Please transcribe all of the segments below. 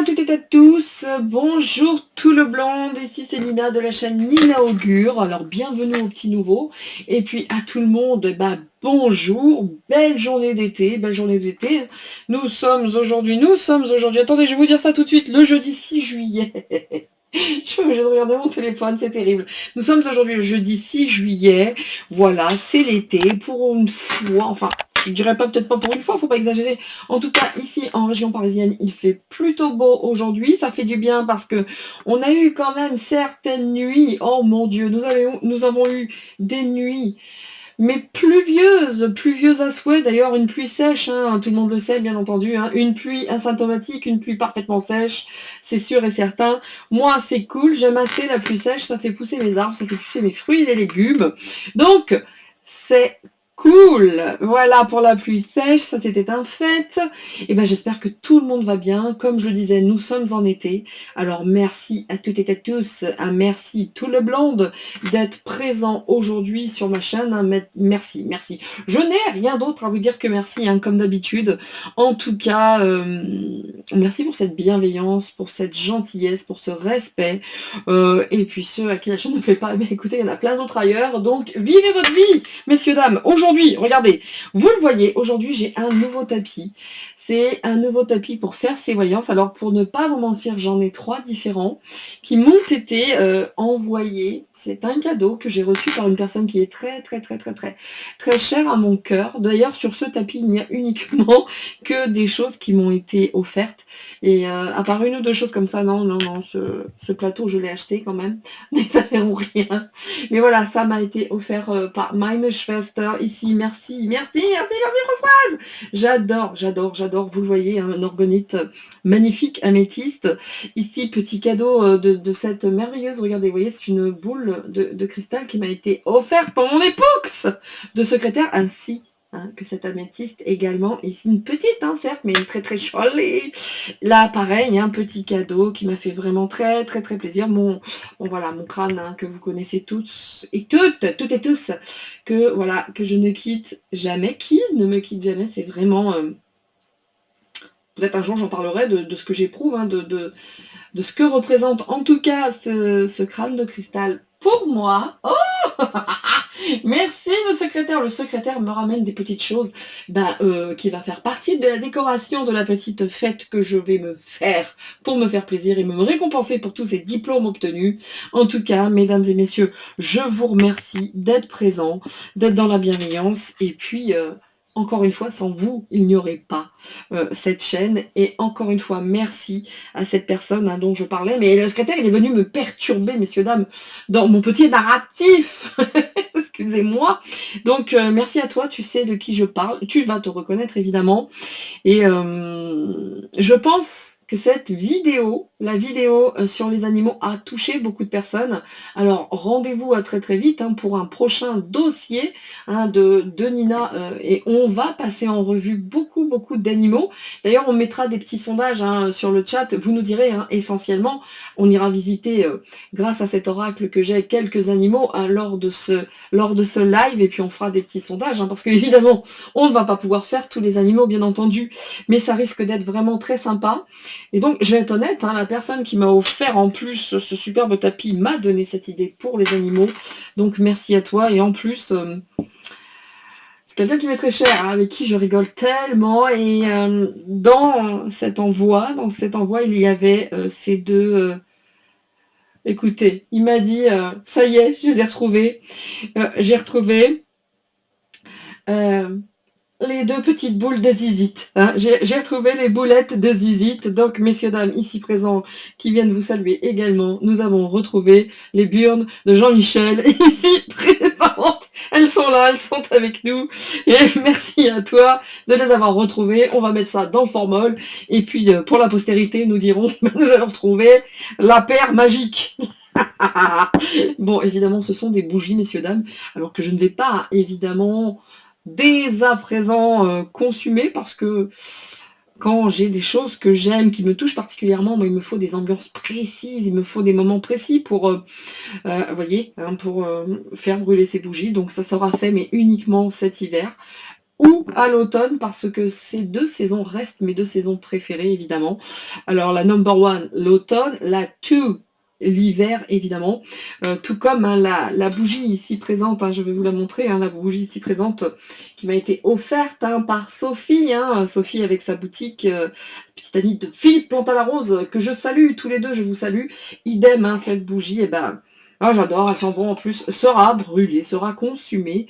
toutes et à tous, bonjour tout le blond, ici c'est Nina de la chaîne Nina Augure, alors bienvenue aux petits nouveaux, et puis à tout le monde, bonjour, belle journée d'été, nous sommes aujourd'hui, attendez je vais vous dire ça tout de suite, le jeudi 6 juillet, je suis obligée de regarder mon téléphone, c'est terrible. Nous sommes aujourd'hui le jeudi 6 juillet, voilà, c'est l'été, pour une fois, enfin, je dirais pas, peut-être pas pour une fois, faut pas exagérer. En tout cas, ici, en région parisienne, il fait plutôt beau aujourd'hui, ça fait du bien parce que on a eu quand même certaines nuits, oh mon Dieu, nous avons eu des nuits mais pluvieuse à souhait, d'ailleurs une pluie sèche, hein, tout le monde le sait bien entendu, hein, une pluie asymptomatique, une pluie parfaitement sèche, c'est sûr et certain. Moi c'est cool, j'aime assez la pluie sèche, ça fait pousser mes arbres, ça fait pousser mes fruits et légumes, donc c'est cool. Voilà pour la pluie sèche, ça c'était un fait. Et j'espère que tout le monde va bien. Comme je le disais, nous sommes en été. Alors merci à toutes et à tous, merci tout le blonde d'être présent aujourd'hui sur ma chaîne. Merci. Je n'ai rien d'autre à vous dire que merci, hein, comme d'habitude. En tout cas, merci pour cette bienveillance, pour cette gentillesse, pour ce respect. Et puis ceux à qui la chaîne ne plaît pas, écoutez, il y en a plein d'autres ailleurs. Donc vivez votre vie, messieurs, dames. Aujourd'hui, regardez, vous le voyez, aujourd'hui j'ai un nouveau tapis. C'est un nouveau tapis pour faire ses voyances. Alors pour ne pas vous mentir, j'en ai 3 différents qui m'ont été envoyés. C'est un cadeau que j'ai reçu par une personne qui est très chère à mon cœur. D'ailleurs sur ce tapis, il n'y a uniquement que des choses qui m'ont été offertes. Et à part une ou deux choses comme ça, non, ce plateau je l'ai acheté quand même. N'exagérons rien. Mais voilà, ça m'a été offert par Meine Schwester ici. Merci Françoise. J'adore, vous le voyez, un orgonite magnifique, améthyste. Ici, petit cadeau de cette merveilleuse, regardez, vous voyez, c'est une boule de cristal qui m'a été offerte par mon époux de secrétaire, ainsi que cette améthyste également. Ici, une petite, certes, mais une très jolie. Là, pareil, un petit cadeau qui m'a fait vraiment très plaisir. Voilà, mon crâne, que vous connaissez toutes et tous, que je ne quitte jamais. Qui ne me quitte jamais, c'est vraiment... peut-être un jour j'en parlerai de ce que j'éprouve, de ce que représente en tout cas ce crâne de cristal pour moi. Oh merci le secrétaire. Le secrétaire me ramène des petites choses qui va faire partie de la décoration de la petite fête que je vais me faire pour me faire plaisir et me récompenser pour tous ces diplômes obtenus. En tout cas, mesdames et messieurs, je vous remercie d'être présents, d'être dans la bienveillance et puis... encore une fois, sans vous, il n'y aurait pas cette chaîne. Et encore une fois, merci à cette personne dont je parlais. Mais le secrétaire, il est venu me perturber, messieurs, dames, dans mon petit narratif. Excusez-moi. Donc, merci à toi, tu sais de qui je parle. Tu vas te reconnaître, évidemment. Et je pense que cette vidéo, la vidéo sur les animaux, a touché beaucoup de personnes. Alors, rendez-vous à très vite pour un prochain dossier de Nina. Et on va passer en revue beaucoup d'animaux. D'ailleurs, on mettra des petits sondages sur le chat. Vous nous direz, essentiellement, on ira visiter, grâce à cet oracle que j'ai, quelques animaux lors de ce live. Et puis, on fera des petits sondages. Parce qu'évidemment, on ne va pas pouvoir faire tous les animaux, bien entendu. Mais ça risque d'être vraiment très sympa. Et donc, je vais être honnête, la personne qui m'a offert en plus ce superbe tapis m'a donné cette idée pour les animaux. Donc, merci à toi. Et en plus, c'est quelqu'un qui m'est très cher, avec qui je rigole tellement. Et dans cet envoi, il y avait ces deux... écoutez, il m'a dit, ça y est, je les ai retrouvés. J'ai retrouvé... les deux petites boules de zizite. J'ai retrouvé les boulettes de zizite. Donc, messieurs, dames, ici présents, qui viennent vous saluer également, nous avons retrouvé les burnes de Jean-Michel, ici présentes. Elles sont là, elles sont avec nous. Et merci à toi de les avoir retrouvées. On va mettre ça dans le formol. Et puis, pour la postérité, nous dirons, nous allons retrouver la paire magique. Bon, évidemment, ce sont des bougies, messieurs, dames. Alors que je ne vais pas, évidemment... dès à présent consumé parce que quand j'ai des choses que j'aime, qui me touchent particulièrement, il me faut des ambiances précises, il me faut des moments précis pour, vous voyez, pour faire brûler ces bougies. Donc ça sera fait, mais uniquement cet hiver. ou à l'automne, parce que ces 2 saisons restent mes 2 saisons préférées, évidemment. Alors la number one, l'automne, la two, l'hiver, évidemment. Tout comme hein, la bougie ici présente, hein, je vais vous la montrer, hein, la bougie ici présente qui m'a été offerte hein, par Sophie, hein, Sophie avec sa boutique, petite amie de Philippe Plantalarose, que je salue, tous les deux, je vous salue. Idem, hein, cette bougie, et ben, ah, j'adore, elle sent bon en plus, sera brûlée, sera consumée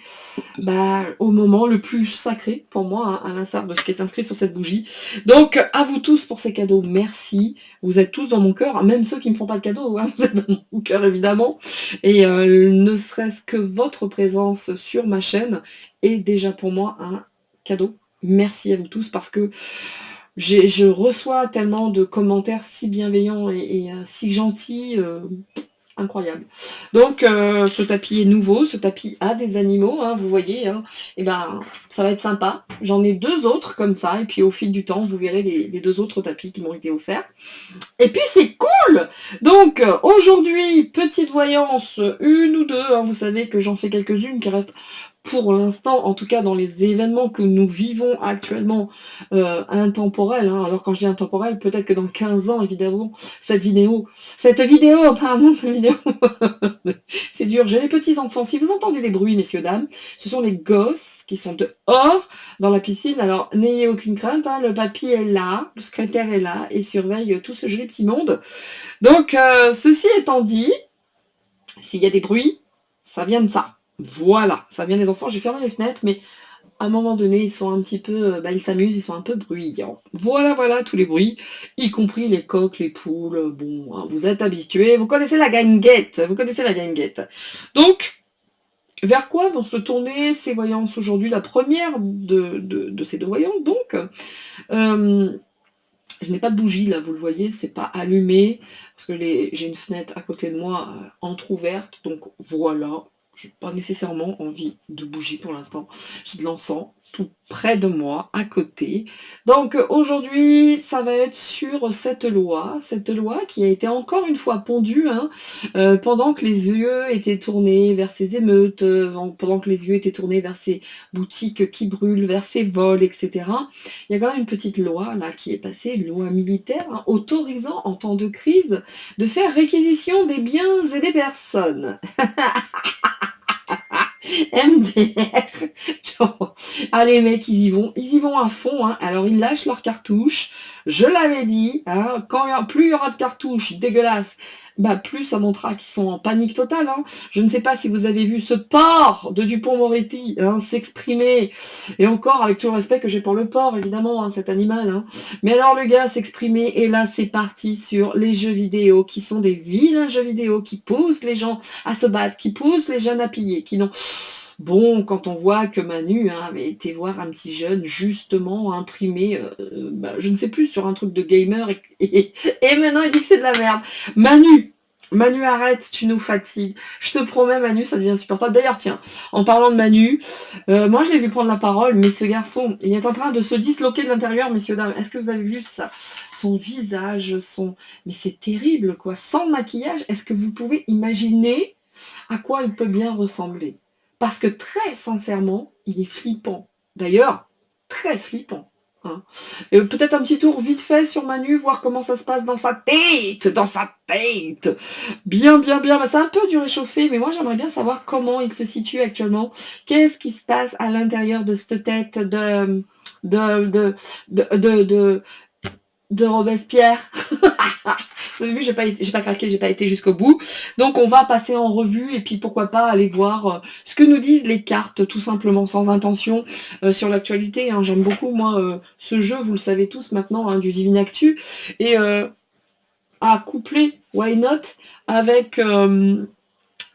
bah, au moment le plus sacré pour moi, hein, à l'instar de ce qui est inscrit sur cette bougie. Donc, à vous tous pour ces cadeaux, merci. Vous êtes tous dans mon cœur, même ceux qui ne me font pas de cadeaux, hein, vous êtes dans mon cœur évidemment. Et ne serait-ce que votre présence sur ma chaîne est déjà pour moi un cadeau. Merci à vous tous parce que je reçois tellement de commentaires si bienveillants et si gentils. Incroyable. Donc ce tapis est nouveau, ce tapis a des animaux, hein, vous voyez, hein, et ben ça va être sympa. J'en ai 2 autres comme ça, et puis au fil du temps, vous verrez les 2 autres tapis qui m'ont été offerts. Et puis c'est cool. Donc aujourd'hui, petite voyance, 1 ou 2, hein, vous savez que j'en fais quelques-unes qui restent pour l'instant, en tout cas dans les événements que nous vivons actuellement, intemporels, hein. Alors quand je dis intemporel, peut-être que dans 15 ans, évidemment, cette vidéo, pardon, vidéo, c'est dur, j'ai les petits-enfants. Si vous entendez des bruits, messieurs, dames, ce sont les gosses qui sont dehors, dans la piscine. Alors, n'ayez aucune crainte, hein, le papy est là, le secrétaire est là, et surveille tout ce joli petit monde. Donc, ceci étant dit, s'il y a des bruits, ça vient de ça. Voilà, ça vient des enfants. J'ai fermé les fenêtres, mais à un moment donné, ils sont un petit peu, ils s'amusent, ils sont un peu bruyants. Voilà, voilà, tous les bruits, y compris les coqs, les poules. Bon, hein, vous êtes habitués, vous connaissez la guinguette, Donc, vers quoi vont se tourner ces voyances aujourd'hui? La première de ces 2 voyances, donc, je n'ai pas de bougie là, vous le voyez, c'est pas allumé, parce que j'ai une fenêtre à côté de moi, entrouverte, donc voilà. J'ai pas nécessairement envie de bougie pour l'instant. J'ai de l'encens tout près de moi, à côté. Donc aujourd'hui, ça va être sur cette loi qui a été encore une fois pondue, hein, pendant que les yeux étaient tournés vers ces émeutes, pendant que les yeux étaient tournés vers ces boutiques qui brûlent, vers ces vols, etc. Il y a quand même une petite loi là qui est passée, une loi militaire, hein, autorisant en temps de crise de faire réquisition des biens et des personnes. MDR. Genre, ah les mecs, ils y vont à fond, hein. Alors ils lâchent leurs cartouches. Je l'avais dit, hein, plus il y aura de cartouches dégueulasses, bah plus ça montrera qu'ils sont en panique totale, hein. Je ne sais pas si vous avez vu ce porc de Dupond-Moretti hein, s'exprimer, et encore avec tout le respect que j'ai pour le porc, évidemment, hein, cet animal. Hein. Mais alors le gars s'exprimer, et là c'est parti sur les jeux vidéo, qui sont des vilains jeux vidéo, qui poussent les gens à se battre, qui poussent les jeunes à piller, qui n'ont... Bon, quand on voit que Manu hein, avait été voir un petit jeune justement imprimé, je ne sais plus, sur un truc de gamer, et maintenant il dit que c'est de la merde. Manu, arrête, tu nous fatigues. Je te promets, Manu, ça devient insupportable. D'ailleurs, tiens, en parlant de Manu, moi je l'ai vu prendre la parole, mais ce garçon, il est en train de se disloquer de l'intérieur, messieurs, dames. Est-ce que vous avez vu ça? Son visage, Mais c'est terrible, quoi. Sans maquillage, est-ce que vous pouvez imaginer à quoi il peut bien ressembler? Parce que très sincèrement, il est flippant. D'ailleurs, très flippant. Hein. Et peut-être un petit tour vite fait sur Manu, voir comment ça se passe dans sa tête. Bien, bien, bien. Bah, c'est un peu du réchauffé, mais moi j'aimerais bien savoir comment il se situe actuellement. Qu'est-ce qui se passe à l'intérieur de cette tête de, de Robespierre. Vous avez vu, j'ai pas craqué, j'ai pas été jusqu'au bout. Donc on va passer en revue et puis pourquoi pas aller voir ce que nous disent les cartes, tout simplement, sans intention, sur l'actualité. Hein. J'aime beaucoup, moi, ce jeu, vous le savez tous maintenant, hein, du Divinactu. Et à coupler, why not, avec le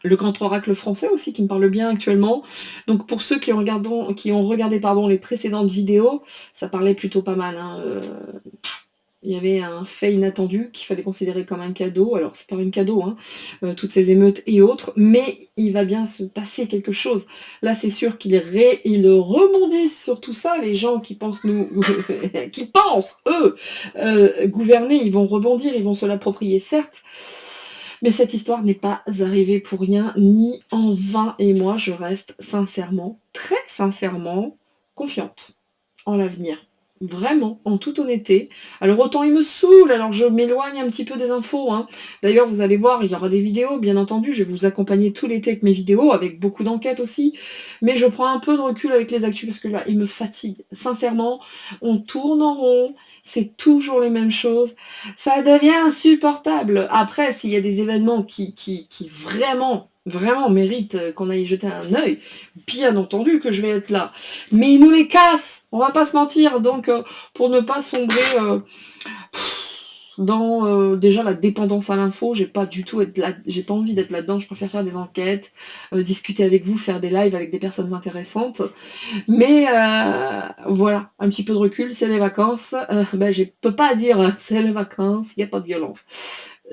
grand oracle français aussi, qui me parle bien actuellement. Donc pour ceux qui ont regardé les précédentes vidéos, ça parlait plutôt pas mal. Hein, il y avait un fait inattendu qu'il fallait considérer comme un cadeau. Alors, c'est pas un cadeau, hein, toutes ces émeutes et autres, mais il va bien se passer quelque chose. Là, c'est sûr qu'ils rebondissent sur tout ça. Les gens qui pensent qui pensent, eux, gouverner, ils vont rebondir, ils vont se l'approprier, certes. Mais cette histoire n'est pas arrivée pour rien, ni en vain. Et moi, je reste sincèrement, très sincèrement, confiante en l'avenir. Vraiment, en toute honnêteté. Alors autant il me saoule, alors je m'éloigne un petit peu des infos, hein. D'ailleurs, vous allez voir, il y aura des vidéos, bien entendu, je vais vous accompagner tout l'été avec mes vidéos, avec beaucoup d'enquêtes aussi, mais je prends un peu de recul avec les actus, parce que là, il me fatigue. Sincèrement, on tourne en rond, c'est toujours les mêmes choses, ça devient insupportable. Après, s'il y a des événements qui vraiment méritent qu'on aille jeter un œil, bien entendu que je vais être là. Mais ils nous les cassent, on va pas se mentir. Donc, pour ne pas sombrer dans déjà la dépendance à l'info, j'ai pas envie d'être là-dedans. Je préfère faire des enquêtes, discuter avec vous, faire des lives avec des personnes intéressantes. Mais voilà, un petit peu de recul, c'est les vacances. Je peux pas dire c'est les vacances, il n'y a pas de violence.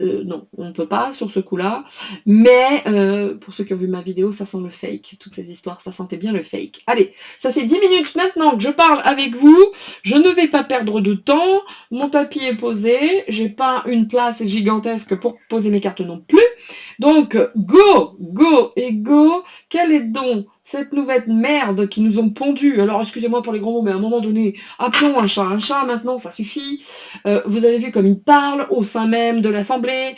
Non, on ne peut pas sur ce coup-là. Mais pour ceux qui ont vu ma vidéo, ça sent le fake. Toutes ces histoires, ça sentait bien le fake. Allez, ça fait 10 minutes maintenant que je parle avec vous. Je ne vais pas perdre de temps. Mon tapis est posé. J'ai pas une place gigantesque pour poser mes cartes non plus. Donc, go, go et go. Quelle est donc cette nouvelle merde qui nous ont pondu? Alors, excusez-moi pour les gros mots, mais à un moment donné, appelons un chat maintenant, ça suffit. Vous avez vu comme ils parlent au sein même de l'Assemblée.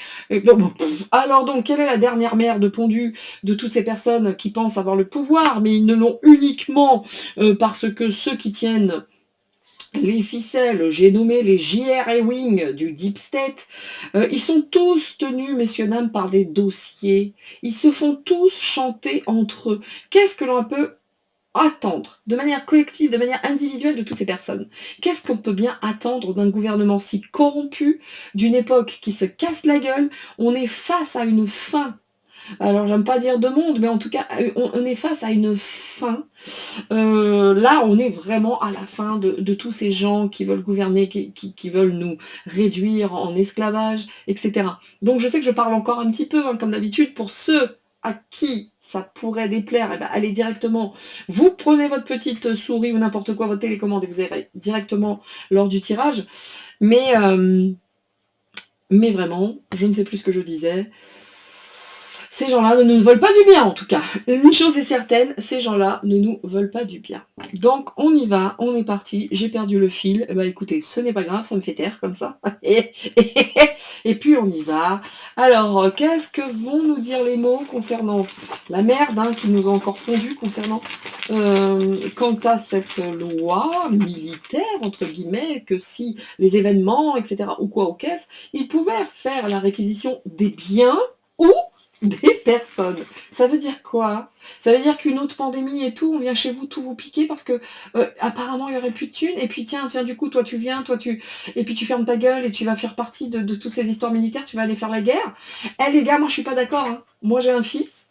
Alors donc, quelle est la dernière merde pondue de toutes ces personnes qui pensent avoir le pouvoir, mais ils ne l'ont uniquement parce que ceux qui tiennent les ficelles, j'ai nommé les J.R. Wing du Deep State, ils sont tous tenus, messieurs, dames, par des dossiers. Ils se font tous chanter entre eux. Qu'est-ce que l'on peut attendre de manière collective, de manière individuelle de toutes ces personnes? Qu'est-ce qu'on peut bien attendre d'un gouvernement si corrompu, d'une époque qui se casse la gueule? On est face à une fin. Alors, j'aime pas dire de monde, mais en tout cas, on est face à une fin. Là, on est vraiment à la fin de tous ces gens qui veulent gouverner, qui veulent nous réduire en esclavage, etc. Donc, je sais que je parle encore un petit peu, hein, comme d'habitude, pour ceux à qui ça pourrait déplaire, eh ben, allez directement, vous prenez votre petite souris ou n'importe quoi, votre télécommande, et vous irez directement lors du tirage. Mais vraiment, je ne sais plus ce que je disais. Ces gens-là ne nous veulent pas du bien, en tout cas. Une chose est certaine, ces gens-là ne nous veulent pas du bien. Donc, on y va, on est parti. J'ai perdu le fil. Eh ben, écoutez, ce n'est pas grave, ça me fait taire comme ça. Et puis, on y va. Alors, qu'est-ce que vont nous dire les mots concernant la merde qui nous a encore pondu concernant quant à cette loi militaire, entre guillemets, que si les événements, etc., ou quoi aux caisses, ils pouvaient faire la réquisition des biens ou des personnes. Ça veut dire quoi? Ça veut dire qu'une autre pandémie et tout, on vient chez vous tout vous piquer parce que apparemment il y aurait plus de thunes, et puis tiens, du coup, toi tu viens, et puis tu fermes ta gueule et tu vas faire partie de toutes ces histoires militaires, tu vas aller faire la guerre. Eh les gars, moi je suis pas d'accord, hein. Moi j'ai un fils,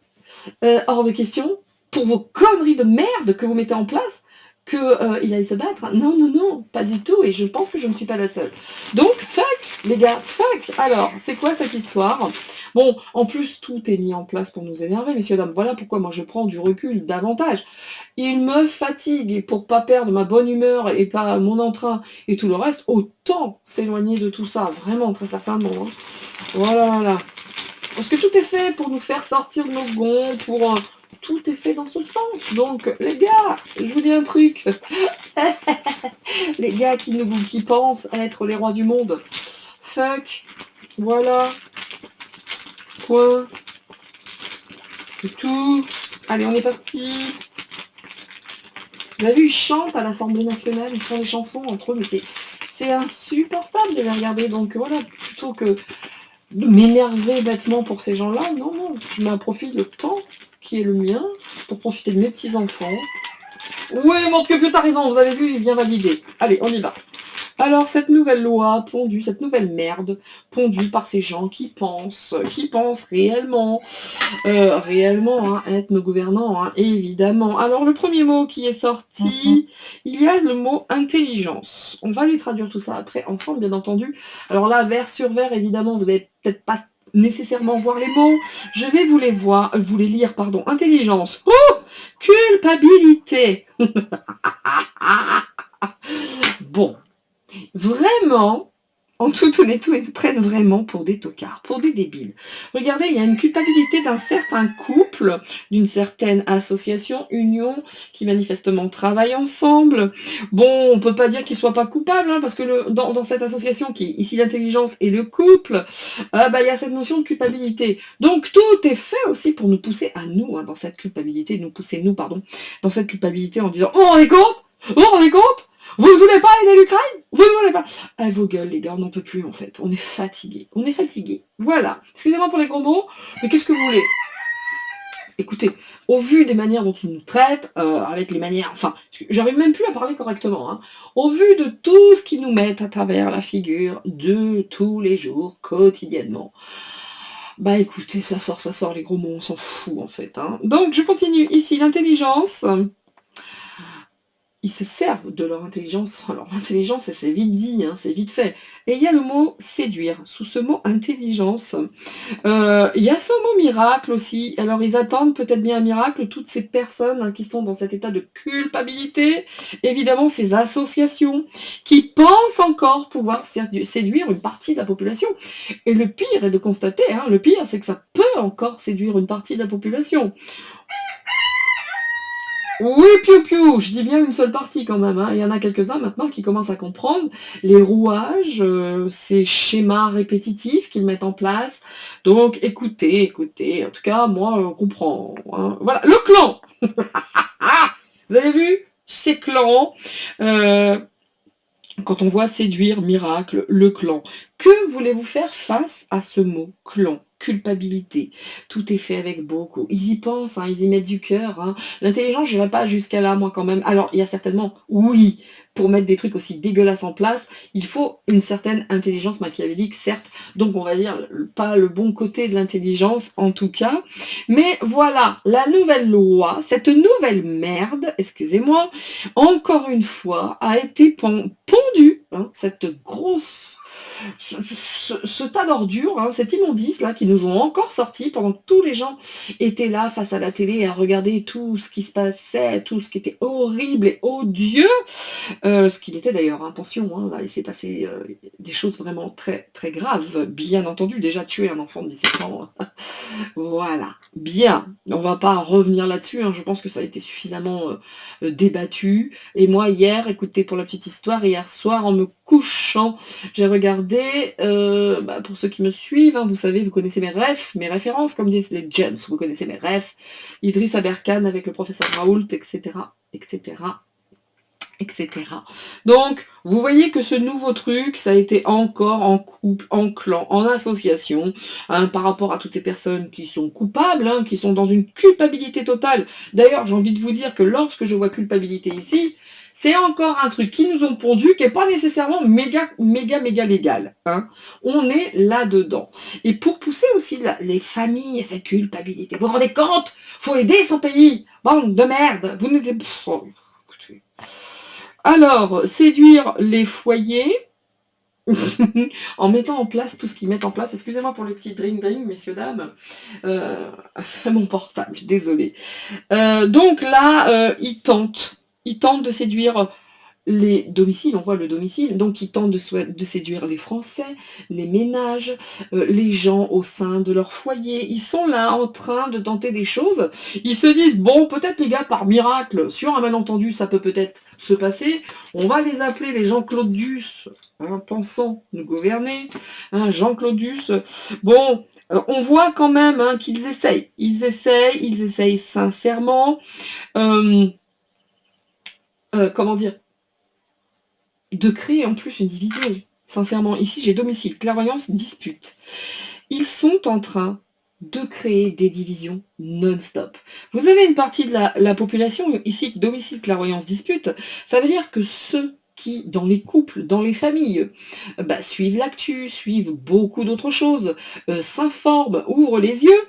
hors de question, pour vos conneries de merde que vous mettez en place, qu'il aille se battre. Non, non, non, pas du tout, et je pense que je ne suis pas la seule. Donc, fuck, les gars, fuck. Alors, c'est quoi cette histoire? Bon, en plus, tout est mis en place pour nous énerver, messieurs, dames. Voilà pourquoi moi je prends du recul davantage. Il me fatigue, et pour pas perdre ma bonne humeur et pas mon entrain et tout le reste, autant s'éloigner de tout ça, vraiment, très sincèrement. Hein. Voilà. Parce que tout est fait pour nous faire sortir de nos gonds, pour... tout est fait dans ce sens. Donc, les gars, je vous dis un truc. Les gars qui pensent être les rois du monde. Fuck. Voilà. Point. C'est tout. Allez, on est parti. Vous avez vu, ils chantent à l'Assemblée nationale, ils font des chansons entre eux, mais c'est insupportable de les regarder. Donc voilà, plutôt que de m'énerver bêtement pour ces gens-là, non, je m'en profite le temps qui est le mien pour profiter de mes petits-enfants. Oui, mon pieu, t'as raison, vous avez vu, il vient valider. Allez, on y va. Alors, cette nouvelle loi pondue, cette nouvelle merde pondue par ces gens qui pensent réellement, être nos gouvernants, hein, évidemment. Alors, le premier mot qui est sorti, il y a le mot intelligence. On va les traduire tout ça après ensemble, bien entendu. Alors là, vers sur vers, évidemment, vous n'allez peut-être pas nécessairement voir les mots. Je vais vous les lire, pardon. Intelligence. Oh, culpabilité. Bon. Vraiment, en toute honnêteté, ils nous prennent vraiment pour des tocards, pour des débiles. Regardez, il y a une culpabilité d'un certain couple, d'une certaine association, union, qui manifestement travaillent ensemble. Bon, on peut pas dire qu'ils soient pas coupables, hein, parce que dans cette association qui est ici l'intelligence et le couple, il y a cette notion de culpabilité. Donc tout est fait aussi pour nous pousser à nous, hein, dans cette culpabilité, dans cette culpabilité en disant « Oh, on est compte? Oh, on est compte? Vous ne voulez pas aider l'Ukraine? Vous ne voulez pas ?» Vos gueules, les gars, on n'en peut plus, en fait. On est fatigués. On est fatigués. Voilà. Excusez-moi pour les gros mots, mais qu'est-ce que vous voulez? Écoutez, au vu des manières dont ils nous traitent, avec les manières... Enfin, j'arrive même plus à parler correctement. Hein, au vu de tout ce qu'ils nous mettent à travers la figure de tous les jours, quotidiennement. Bah écoutez, ça sort les gros mots, on s'en fout, en fait. Hein. Donc, je continue. Ici, l'intelligence... Ils se servent de leur intelligence. Alors l'intelligence, c'est vite dit, hein, c'est vite fait. Et il y a le mot séduire. Sous ce mot intelligence, il y a ce mot miracle aussi. Alors ils attendent peut-être bien un miracle, toutes ces personnes, hein, qui sont dans cet état de culpabilité, évidemment ces associations qui pensent encore pouvoir séduire une partie de la population. Et le pire est de constater, hein, le pire c'est que ça peut encore séduire une partie de la population. Oui, piou-piou, je dis bien une seule partie quand même. Hein. Il y en a quelques-uns maintenant qui commencent à comprendre les rouages, ces schémas répétitifs qu'ils mettent en place. Donc écoutez, en tout cas, moi, on comprend. Hein. Voilà, le clan. Vous avez vu? Ces clans. Quand on voit séduire, miracle, le clan. Que voulez-vous faire face à ce mot clan? Culpabilité. Tout est fait avec beaucoup. Ils y pensent, hein, ils y mettent du cœur. Hein. L'intelligence, je n'irai pas jusqu'à là, moi, quand même. Alors, il y a certainement, oui, pour mettre des trucs aussi dégueulasses en place, il faut une certaine intelligence machiavélique, certes. Donc, on va dire, pas le bon côté de l'intelligence, en tout cas. Mais voilà, la nouvelle loi, cette nouvelle merde, excusez-moi, encore une fois, a été pondue, hein, cette grosse... Ce tas d'ordures, hein, cette immondice là qui nous ont encore sorti pendant que tous les gens étaient là face à la télé à regarder tout ce qui se passait, tout ce qui était horrible et odieux, ce qu'il était d'ailleurs, attention, hein, là il s'est passé des choses vraiment très très graves, bien entendu, déjà tuer un enfant de 17 ans, voilà, bien, on va pas revenir là-dessus, hein, je pense que ça a été suffisamment débattu, et moi hier, écoutez pour la petite histoire, hier soir en me couchant, j'ai regardé, pour ceux qui me suivent, hein, vous savez, vous connaissez mes références, comme disent les James, vous connaissez mes refs, Idriss Aberkan avec le professeur Raoult, etc., etc., etc. Donc, vous voyez que ce nouveau truc, ça a été encore en couple, en clan, en association, hein, par rapport à toutes ces personnes qui sont coupables, hein, qui sont dans une culpabilité totale. D'ailleurs, j'ai envie de vous dire que lorsque je vois culpabilité ici, c'est encore un truc qui nous ont pondu, qui n'est pas nécessairement méga légal. Hein. On est là-dedans. Et pour pousser aussi les familles à cette culpabilité, vous vous rendez compte? Faut aider son pays. Bande de merde. Vous n'êtes... Alors, séduire les foyers en mettant en place tout ce qu'ils mettent en place. Excusez-moi pour les petits drink, messieurs, dames. C'est mon portable, désolé. Donc là, ils tentent de séduire les domiciles, on voit le domicile, donc ils tentent de séduire les Français, les ménages, les gens au sein de leur foyer. Ils sont là en train de tenter des choses. Ils se disent, bon, peut-être les gars, par miracle, sur un malentendu, ça peut peut-être se passer. On va les appeler les Jean-Claude Duss, hein, pensant nous gouverner. Hein, Jean-Claude Duss. Bon, on voit quand même, hein, qu'ils essayent. Ils essayent sincèrement. Comment dire, de créer en plus une division. Sincèrement, ici j'ai domicile, clairvoyance, dispute. Ils sont en train de créer des divisions non-stop. Vous avez une partie de la population, ici, domicile, clairvoyance, dispute, ça veut dire que ceux qui, dans les couples, dans les familles, suivent l'actu, suivent beaucoup d'autres choses, s'informent, ouvrent les yeux,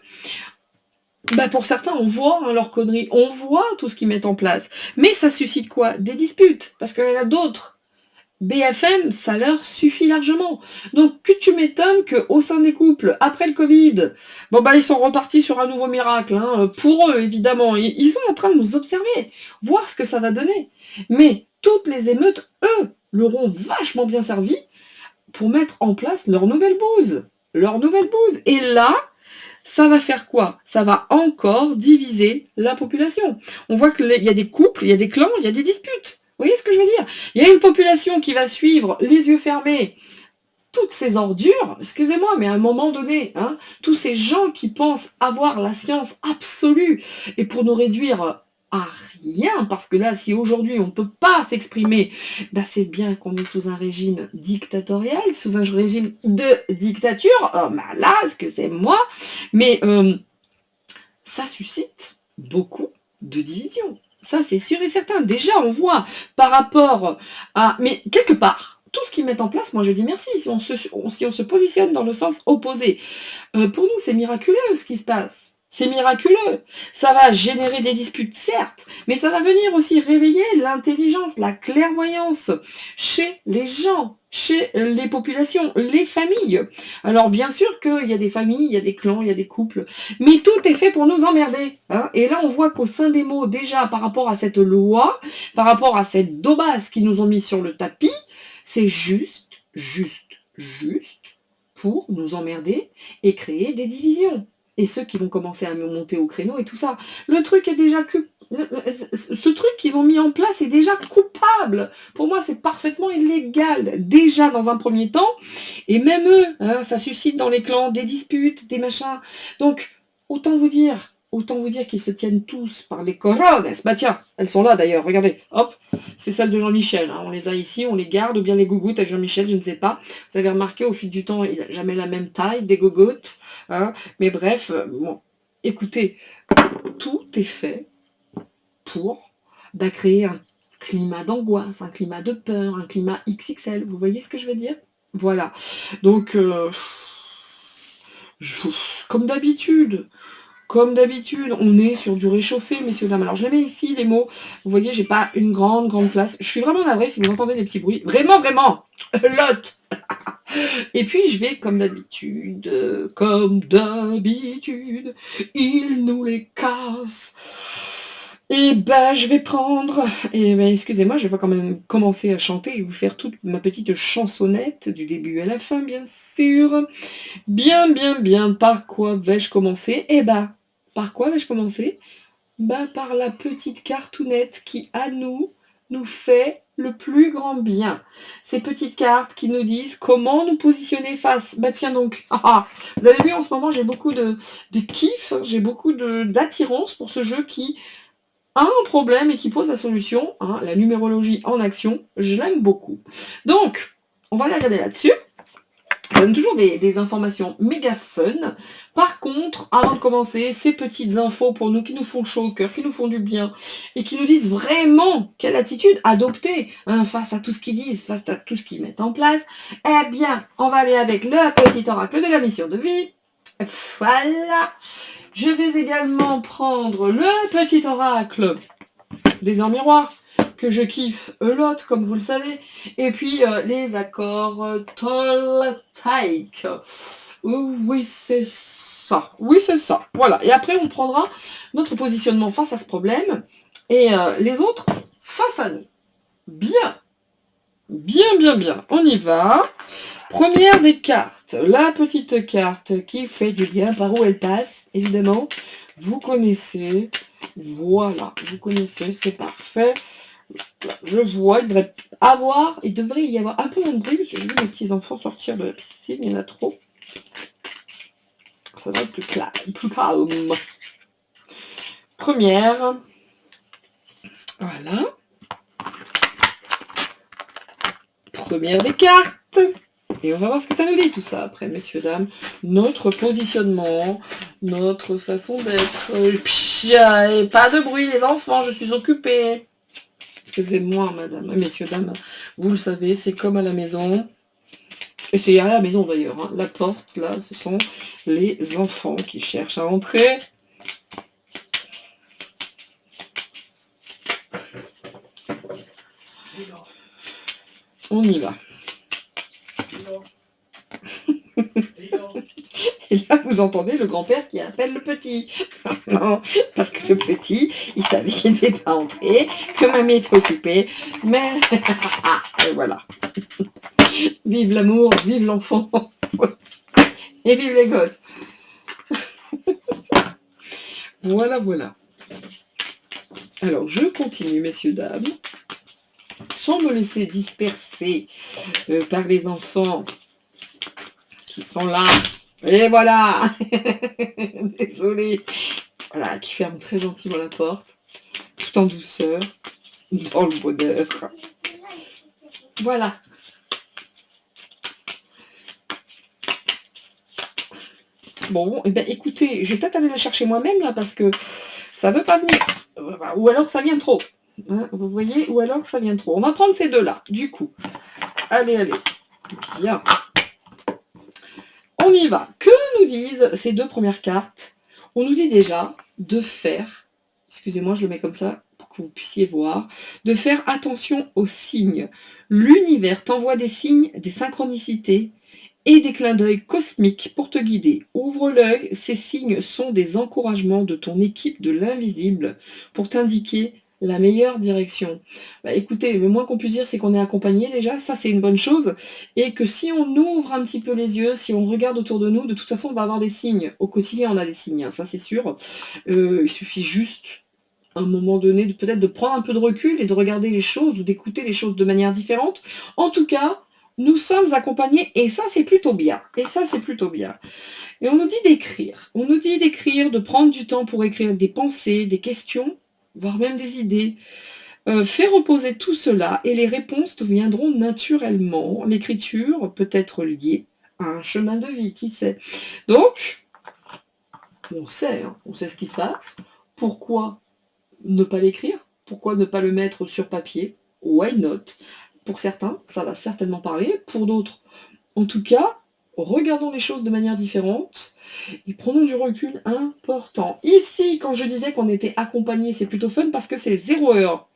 pour certains, on voit, hein, leurs conneries, on voit tout ce qu'ils mettent en place. Mais ça suscite quoi? Des disputes, parce qu'il y en a d'autres. BFM, ça leur suffit largement. Donc, que tu m'étonnes qu'au sein des couples, après le Covid, ils sont repartis sur un nouveau miracle. Hein, pour eux, évidemment. Ils sont en train de nous observer, voir ce que ça va donner. Mais toutes les émeutes, eux, leur ont vachement bien servi pour mettre en place leur nouvelle bouse. Leur nouvelle bouse. Et là, ça va faire quoi? Ça va encore diviser la population. On voit qu'il y a des couples, il y a des clans, il y a des disputes. Vous voyez ce que je veux dire? Il y a une population qui va suivre les yeux fermés toutes ces ordures, excusez-moi, mais à un moment donné, hein, tous ces gens qui pensent avoir la science absolue et pour nous réduire à rien, parce que là, si aujourd'hui on ne peut pas s'exprimer, bah c'est bien qu'on est sous un régime dictatorial, sous un régime de dictature, oh, bah là, excusez-moi, mais ça suscite beaucoup de divisions. Ça, c'est sûr et certain. Déjà, on voit par rapport à... Mais quelque part, tout ce qu'ils mettent en place, moi je dis merci, si on se positionne dans le sens opposé. Pour nous, c'est miraculeux ce qui se passe. C'est miraculeux. Ça va générer des disputes, certes, mais ça va venir aussi réveiller l'intelligence, la clairvoyance chez les gens, chez les populations, les familles. Alors bien sûr qu'il y a des familles, il y a des clans, il y a des couples, mais tout est fait pour nous emmerder. Hein. Et là, on voit qu'au sein des mots, déjà par rapport à cette loi, par rapport à cette daubasse qu'ils nous ont mis sur le tapis, c'est juste pour nous emmerder et créer des divisions. Et ceux qui vont commencer à monter au créneau et tout ça. Le truc est déjà... Ce truc qu'ils ont mis en place est déjà coupable. Pour moi, c'est parfaitement illégal, déjà dans un premier temps. Et même eux, hein, ça suscite dans les clans des disputes, des machins. Donc, autant vous dire qu'ils se tiennent tous par les couronnes. Bah tiens, elles sont là d'ailleurs, regardez, hop, c'est celles de Jean-Michel. Hein. On les a ici, on les garde, ou bien les gougouttes à Jean-Michel, je ne sais pas. Vous avez remarqué, au fil du temps, il n'a jamais la même taille, des gougouttes. Hein. Mais bref, bon, écoutez, tout est fait pour créer un climat d'angoisse, un climat de peur, un climat XXL. Vous voyez ce que je veux dire? Voilà. Donc, comme d'habitude, on est sur du réchauffé, messieurs, dames. Alors, je les mets ici, les mots. Vous voyez, j'ai pas une grande place. Je suis vraiment navrée si vous entendez des petits bruits. Vraiment, lot. Et puis, je vais, comme d'habitude, il nous les casse. Et bah, je vais prendre... Et ben, excusez-moi, je vais pas quand même commencer à chanter et vous faire toute ma petite chansonnette, du début à la fin, bien sûr. Bien. Par quoi vais-je commencer? Eh bah, par quoi vais-je commencer? Bah, par la petite cartoonette qui, à nous fait le plus grand bien. Ces petites cartes qui nous disent comment nous positionner face. Bah tiens donc, vous avez vu en ce moment, j'ai beaucoup de kiff, j'ai beaucoup d'attirance pour ce jeu qui a un problème et qui pose la solution. Hein, la numérologie en action, je l'aime beaucoup. Donc, on va aller regarder là-dessus. Ça donne toujours des informations méga fun. Par contre, avant de commencer, ces petites infos pour nous qui nous font chaud au cœur, qui nous font du bien et qui nous disent vraiment quelle attitude adopter face à tout ce qu'ils disent, face à tout ce qu'ils mettent en place, eh bien, on va aller avec le petit oracle de la mission de vie. Voilà. Je vais également prendre le petit oracle des heures miroirs, que je kiffe l'autre, comme vous le savez, et puis les accords toltaiques. Oui, c'est ça. Voilà. Et après, on prendra notre positionnement face à ce problème, et les autres face à nous. Bien. On y va. Première des cartes, la petite carte qui fait du bien par où elle passe, évidemment, vous connaissez, voilà, vous connaissez, c'est parfait. Je vois, il devrait y avoir un peu moins de bruit, parce que j'ai vu mes petits-enfants sortir de la piscine, il y en a trop. Ça va être plus calme. Première, voilà. Première des cartes. Et on va voir ce que ça nous dit tout ça après, messieurs, dames. Notre positionnement, notre façon d'être. Et pas de bruit, les enfants, je suis occupée. Excusez-moi, madame, messieurs, dames. Vous le savez, c'est comme à la maison. Et c'est à la maison d'ailleurs. Hein. La porte, là, ce sont les enfants qui cherchent à entrer. On y va. Et là, vous entendez le grand-père qui appelle le petit. Non, parce que le petit, il savait qu'il ne devait pas entrer, que mamie est occupée, mais... Et voilà. Vive l'amour, vive l'enfance, et vive les gosses. Voilà, voilà. Alors, je continue, messieurs, dames, sans me laisser disperser par les enfants qui sont là. Et voilà. Désolée. Voilà, qui ferme très gentiment la porte, tout en douceur, dans le bonheur. Voilà. Bon, eh ben, écoutez, je vais peut-être aller la chercher moi-même, là, parce que ça veut pas venir. Ou alors ça vient trop. Hein, vous voyez, ou alors ça vient trop. On va prendre ces deux-là, du coup. Allez, allez. Bien. On y va. Que nous disent ces deux premières cartes? On nous dit déjà de faire, excusez-moi, je le mets comme ça pour que vous puissiez voir, de faire attention aux signes. L'univers t'envoie des signes, des synchronicités et des clins d'œil cosmiques pour te guider. Ouvre l'œil, ces signes sont des encouragements de ton équipe de l'invisible pour t'indiquer la meilleure direction. Bah, écoutez, le moins qu'on puisse dire, c'est qu'on est accompagné déjà, ça c'est une bonne chose, et que si on ouvre un petit peu les yeux, si on regarde autour de nous, de toute façon on va avoir des signes. Au quotidien on a des signes, hein, ça c'est sûr. Il suffit juste à un moment donné peut-être de prendre un peu de recul et de regarder les choses ou d'écouter les choses de manière différente. En tout cas, nous sommes accompagnés et ça c'est plutôt bien. Et ça c'est plutôt bien. Et on nous dit d'écrire. On nous dit d'écrire, de prendre du temps pour écrire des pensées, des questions, voire même des idées. Fais reposer tout cela et les réponses te viendront naturellement. L'écriture peut être liée à un chemin de vie, qui sait. Donc, on sait, hein, on sait ce qui se passe. Pourquoi ne pas l'écrire? Pourquoi ne pas le mettre sur papier? Why not? Pour certains, ça va certainement parler. Pour d'autres, en tout cas, regardons les choses de manière différente et prenons du recul important. Ici, quand je disais qu'on était accompagné, c'est plutôt fun parce que c'est 0 heure.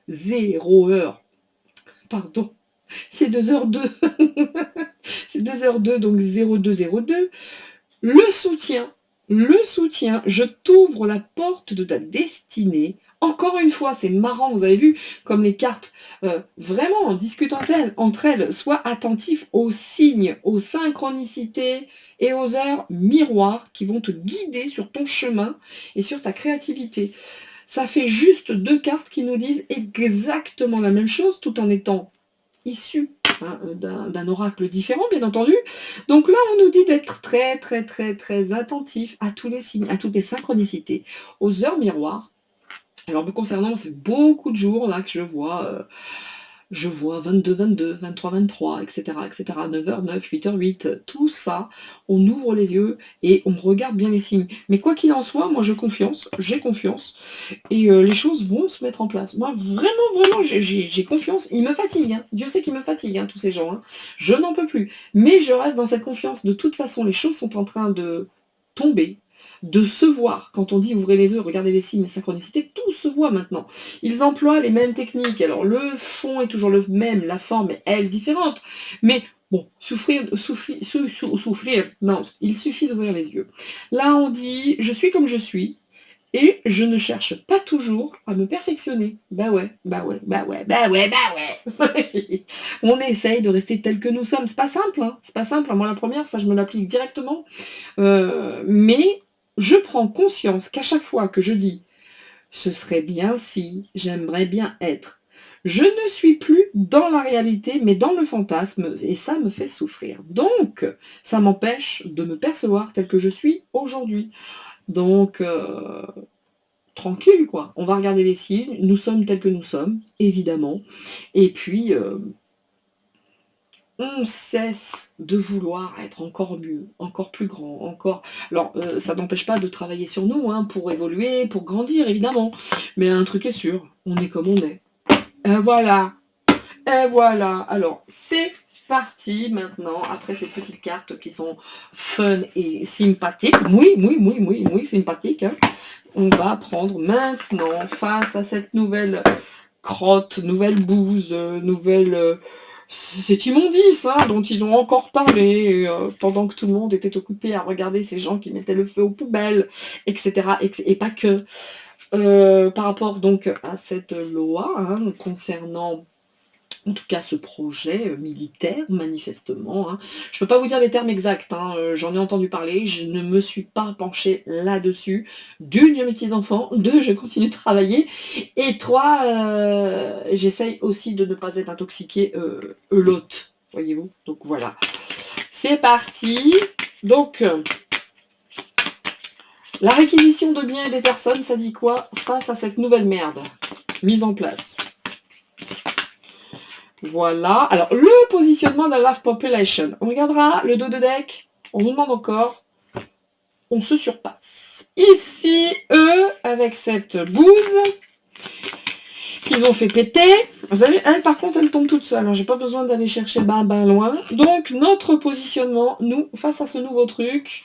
0 heure. Pardon. C'est 2h02. C'est 2h02, donc 0202. Le soutien, je t'ouvre la porte de ta destinée. Encore une fois, c'est marrant, vous avez vu, comme les cartes, vraiment, discutent entre elles, sois attentif aux signes, aux synchronicités et aux heures miroirs qui vont te guider sur ton chemin et sur ta créativité. Ça fait juste deux cartes qui nous disent exactement la même chose, tout en étant issues d'un oracle différent, bien entendu. Donc là, on nous dit d'être très, très, très, très attentif à tous les signes, à toutes les synchronicités, aux heures miroirs. Alors, me concernant, c'est beaucoup de jours là que je vois 22, 23, etc., 9h09, 8h08, tout ça, on ouvre les yeux et on regarde bien les signes. Mais quoi qu'il en soit, moi j'ai confiance, et les choses vont se mettre en place. Moi, vraiment, j'ai confiance. Ils me fatiguent, hein. Dieu sait qu'ils me fatiguent, hein, tous ces gens. Hein. Je n'en peux plus. Mais je reste dans cette confiance. De toute façon, les choses sont en train de tomber, de se voir. Quand on dit ouvrez les yeux, regardez les signes, les synchronicités, tout se voit maintenant. Ils emploient les mêmes techniques. Alors, le fond est toujours le même, la forme est, elle, différente. Mais bon, souffrir, non, il suffit d'ouvrir les yeux. Là, on dit, je suis comme je suis, et je ne cherche pas toujours à me perfectionner. Bah ouais. On essaye de rester tel que nous sommes. C'est pas simple, hein. C'est pas simple. Moi, la première, ça, je me l'applique directement. Mais je prends conscience qu'à chaque fois que je dis ce serait bien si, j'aimerais bien être, je ne suis plus dans la réalité, mais dans le fantasme, et ça me fait souffrir. Donc, ça m'empêche de me percevoir tel que je suis aujourd'hui. Donc, tranquille, quoi. On va regarder les signes, nous sommes tels que nous sommes, évidemment. Et puis, on cesse de vouloir être encore mieux, encore plus grand, encore... Alors, ça n'empêche pas de travailler sur nous, hein, pour évoluer, pour grandir, évidemment. Mais un truc est sûr, on est comme on est. Et voilà. Et voilà. Alors, c'est parti maintenant, après ces petites cartes qui sont fun et sympathiques. Oui, sympathiques. Hein. On va prendre maintenant, face à cette nouvelle crotte, nouvelle bouse, nouvelle... c'est immondice, hein, dont ils ont encore parlé, pendant que tout le monde était occupé à regarder ces gens qui mettaient le feu aux poubelles, etc. Et pas que. Par rapport donc à cette loi, hein, concernant en tout cas ce projet militaire, manifestement. Hein. Je ne peux pas vous dire les termes exacts, hein, j'en ai entendu parler, je ne me suis pas penchée là-dessus. D'une, j'ai mes petits-enfants, deux, je continue de travailler, et trois, j'essaye aussi de ne pas être intoxiquée l'hôte, voyez-vous. Donc voilà, c'est parti. Donc, la réquisition de biens et des personnes, ça dit quoi face à cette nouvelle merde mise en place? Voilà. Alors, le positionnement de la Love Population. On regardera le dos de deck. On nous demande encore. On se surpasse. Ici, eux, avec cette bouse qu'ils ont fait péter. Vous savez, elle, par contre, elle tombe toute seule. Alors, j'ai pas besoin d'aller chercher ben loin. Donc, notre positionnement, nous, face à ce nouveau truc,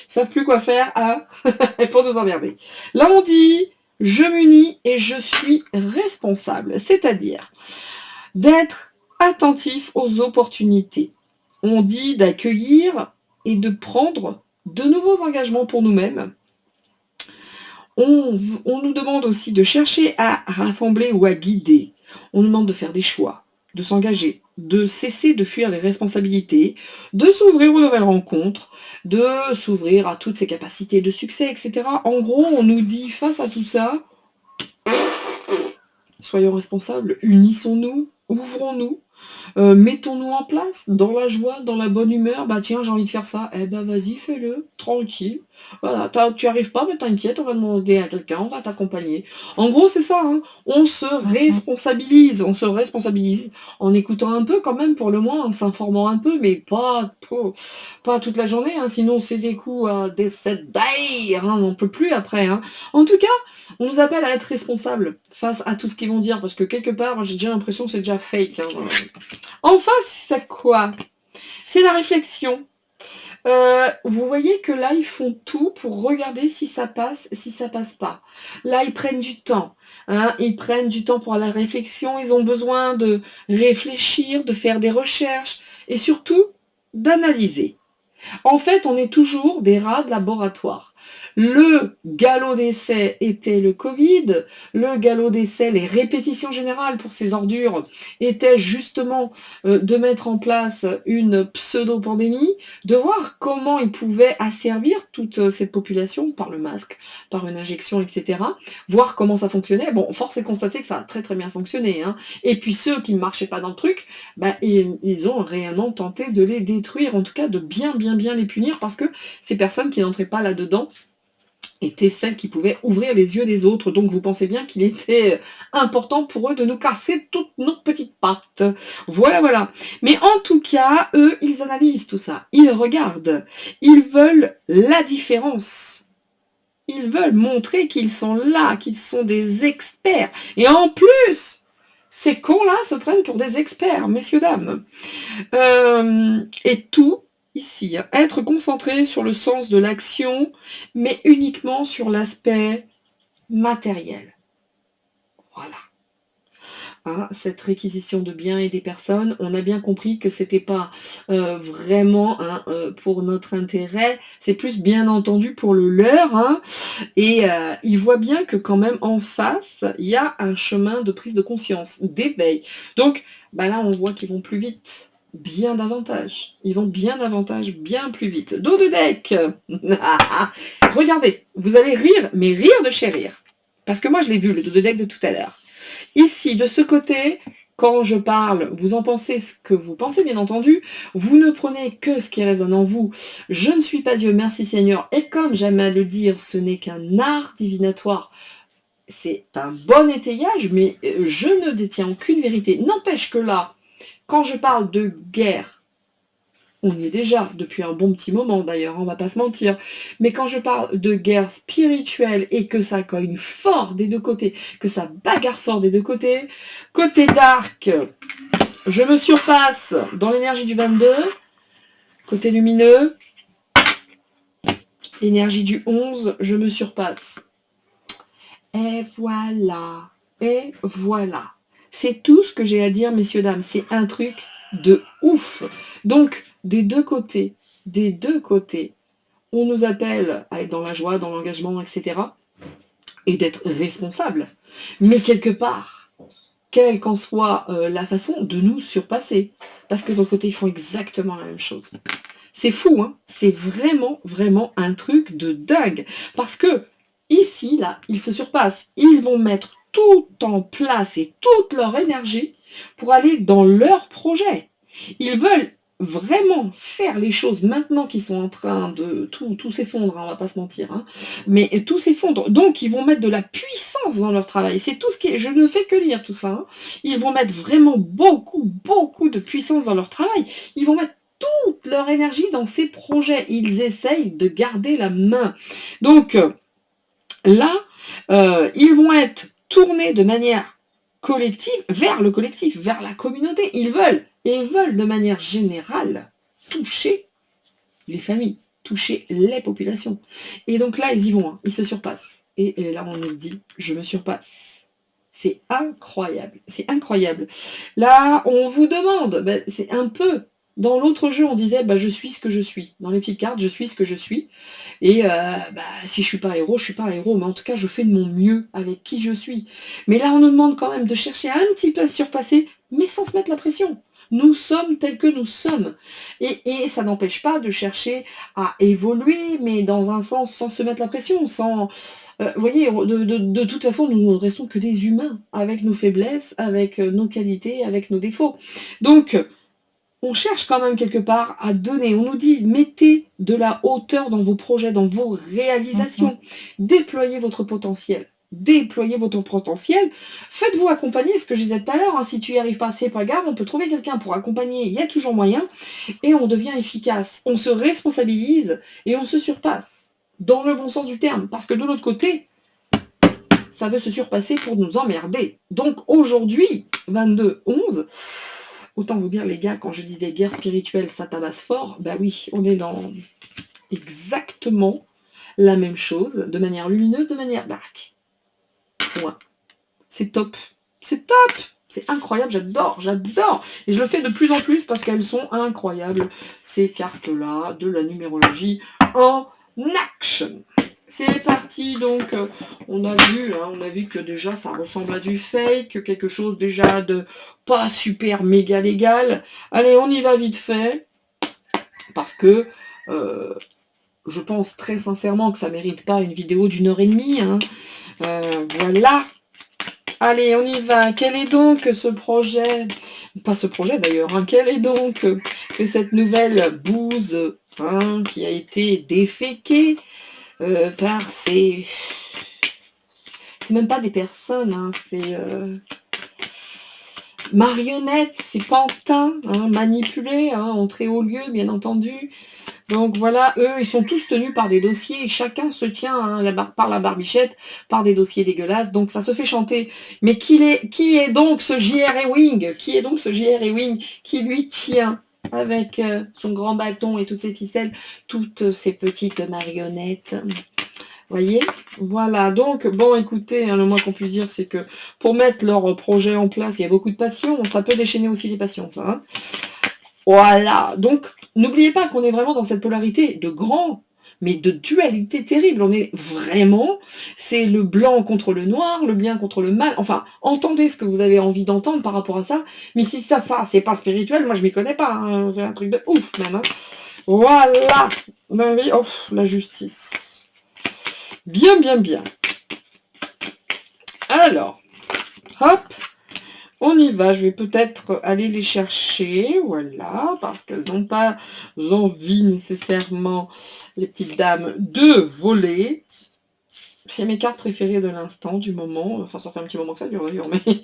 ils savent plus quoi faire pour nous emmerder. Là, on dit, je m'unis et je suis responsable. C'est-à-dire d'être attentif aux opportunités. On dit d'accueillir et de prendre de nouveaux engagements pour nous-mêmes. On nous demande aussi de chercher à rassembler ou à guider. On nous demande de faire des choix, de s'engager, de cesser de fuir les responsabilités, de s'ouvrir aux nouvelles rencontres, de s'ouvrir à toutes ses capacités de succès, etc. En gros, on nous dit face à tout ça, soyons responsables, unissons-nous, ouvrons-nous, mettons-nous en place, dans la joie, dans la bonne humeur. Bah tiens, j'ai envie de faire ça. Eh ben vas-y, fais-le, tranquille. Voilà, tu arrives pas, mais t'inquiète, on va demander à quelqu'un, on va t'accompagner. En gros, c'est ça, hein. On se responsabilise en écoutant un peu quand même, pour le moins, en s'informant un peu, mais pas toute la journée, hein. Sinon c'est des coups des 7 days, hein, on n'en peut plus après. Hein. En tout cas, on nous appelle à être responsable face à tout ce qu'ils vont dire, parce que quelque part, j'ai déjà l'impression que c'est déjà fake. Hein. En face, c'est quoi? C'est la réflexion. Vous voyez que là, ils font tout pour regarder si ça passe, si ça passe pas. Là, ils prennent du temps. Hein, ils prennent du temps pour la réflexion. Ils ont besoin de réfléchir, de faire des recherches et surtout d'analyser. En fait, on est toujours des rats de laboratoire. Le galop d'essai était le Covid, le galop d'essai, les répétitions générales pour ces ordures, étaient justement de mettre en place une pseudo-pandémie, de voir comment ils pouvaient asservir toute cette population par le masque, par une injection, etc. Voir comment ça fonctionnait. Bon, force est de constater que ça a très très bien fonctionné. Hein. Et puis ceux qui ne marchaient pas dans le truc, bah, ils ont réellement tenté de les détruire, en tout cas de bien les punir, parce que ces personnes qui n'entraient pas là-dedans étaient celles qui pouvaient ouvrir les yeux des autres. Donc vous pensez bien qu'il était important pour eux de nous casser toutes nos petites pattes. Voilà. Mais en tout cas, eux, ils analysent tout ça. Ils regardent. Ils veulent la différence. Ils veulent montrer qu'ils sont là, qu'ils sont des experts. Et en plus, ces cons-là se prennent pour des experts, messieurs, dames. Et tout, ici, hein, être concentré sur le sens de l'action, mais uniquement sur l'aspect matériel. Voilà. Hein, cette réquisition de biens et des personnes, on a bien compris que c'était pas vraiment hein, pour notre intérêt, c'est plus bien entendu pour le leur. Hein, et ils voient bien que quand même en face, il y a un chemin de prise de conscience, d'éveil. Donc bah là, on voit qu'ils vont plus vite. Bien davantage. Ils vont bien davantage, bien plus vite. Dos de deck. Regardez, vous allez rire, mais rire de chez rire. Parce que moi, je l'ai vu, le dos de deck de tout à l'heure. Ici, de ce côté, quand je parle, vous en pensez ce que vous pensez, bien entendu. Vous ne prenez que ce qui résonne en vous. Je ne suis pas Dieu, merci Seigneur. Et comme j'aime à le dire, ce n'est qu'un art divinatoire. C'est un bon étayage, mais je ne détiens aucune vérité. N'empêche que là, quand je parle de guerre, on y est déjà depuis un bon petit moment d'ailleurs, on va pas se mentir, mais quand je parle de guerre spirituelle et que ça cogne fort des deux côtés, que ça bagarre fort des deux côtés, côté dark, je me surpasse dans l'énergie du 22, côté lumineux, l'énergie du 11, je me surpasse. Et voilà, et voilà. C'est tout ce que j'ai à dire, messieurs, dames. C'est un truc de ouf. Donc, des deux côtés, on nous appelle à être dans la joie, dans l'engagement, etc. Et d'être responsable. Mais quelque part, quelle qu'en soit la façon, de nous surpasser. Parce que de l'autre côté, ils font exactement la même chose. C'est fou, hein? C'est vraiment, vraiment un truc de dingue. Parce que ici, là, ils se surpassent. Ils vont mettre tout en place et toute leur énergie pour aller dans leur projet. Ils veulent vraiment faire les choses maintenant qu'ils sont en train de tout s'effondre, hein, on va pas se mentir, hein, mais tout s'effondre. Donc ils vont mettre de la puissance dans leur travail. C'est tout ce qui est. Je ne fais que lire tout ça. Hein. Ils vont mettre vraiment beaucoup, beaucoup de puissance dans leur travail. Ils vont mettre toute leur énergie dans ces projets. Ils essayent de garder la main. Donc là, ils vont être tournés de manière collective vers le collectif, vers la communauté. Ils veulent de manière générale toucher les familles, toucher les populations. Et donc là, ils y vont, hein, ils se surpassent. Et là, on nous dit, je me surpasse. C'est incroyable, c'est incroyable. Là, on vous demande, ben, c'est un peu... Dans l'autre jeu, on disait, bah, je suis ce que je suis. Dans les petites cartes, je suis ce que je suis. Et bah, si je suis pas héros, je suis pas héros. Mais en tout cas, je fais de mon mieux avec qui je suis. Mais là, on nous demande quand même de chercher un petit peu à surpasser, mais sans se mettre la pression. Nous sommes tels que nous sommes. Et ça n'empêche pas de chercher à évoluer, mais dans un sens sans se mettre la pression, sans... vous voyez, de toute façon, nous ne restons que des humains, avec nos faiblesses, avec nos qualités, avec nos défauts. Donc, on cherche quand même quelque part à donner. On nous dit, mettez de la hauteur dans vos projets, dans vos réalisations. Déployez votre potentiel. Déployez votre potentiel. Faites-vous accompagner, ce que je disais tout à l'heure. Hein, si tu n'y arrives pas, c'est pas grave. On peut trouver quelqu'un pour accompagner. Il y a toujours moyen. Et on devient efficace. On se responsabilise et on se surpasse. Dans le bon sens du terme. Parce que de l'autre côté, ça veut se surpasser pour nous emmerder. Donc aujourd'hui, 22-11, autant vous dire, les gars, quand je disais guerre spirituelle, ça tabasse fort, bah oui, on est dans exactement la même chose, de manière lumineuse, de manière dark. Ouais. C'est top. C'est top. C'est incroyable, j'adore, j'adore. Et je le fais de plus en plus parce qu'elles sont incroyables, ces cartes-là, de la numérologie en action. C'est parti, donc on a vu que déjà ça ressemble à du fake, quelque chose déjà de pas super méga légal. Allez, on y va vite fait, parce que je pense très sincèrement que ça mérite pas une vidéo d'1h30. Hein. Voilà. Allez, on y va. Quel est donc ce projet? Pas ce projet d'ailleurs. Hein. Quel est donc que cette nouvelle bouse hein, qui a été déféquée par ces... C'est même pas des personnes, hein, c'est marionnettes, c'est pantins, hein, manipulés, hein, entrés au lieu, bien entendu. Donc voilà, eux, ils sont tous tenus par des dossiers, et chacun se tient hein, par la barbichette, par des dossiers dégueulasses, donc ça se fait chanter. Mais qui est donc ce J.R. Ewing? Qui est donc ce J.R. Ewing qui lui tient avec son grand bâton et toutes ses ficelles, toutes ces petites marionnettes? Voyez, voilà, donc, bon, écoutez, hein, le moins qu'on puisse dire, c'est que pour mettre leur projet en place, il y a beaucoup de passion, ça peut déchaîner aussi les passions, ça. Hein. Voilà, donc, n'oubliez pas qu'on est vraiment dans cette polarité de grand, mais de dualité terrible, on est vraiment, c'est le blanc contre le noir, le bien contre le mal, enfin, entendez ce que vous avez envie d'entendre par rapport à ça, mais si ça, c'est pas spirituel, moi je m'y connais pas, hein, c'est un truc de ouf même. Hein. Voilà, oh, la justice. Bien, bien, bien. Alors, hop, on y va. Je vais peut-être aller les chercher, voilà, parce qu'elles n'ont pas envie nécessairement, les petites dames, de voler. C'est mes cartes préférées de l'instant, du moment. Enfin, ça fait un petit moment que ça dure d'ailleurs, mais...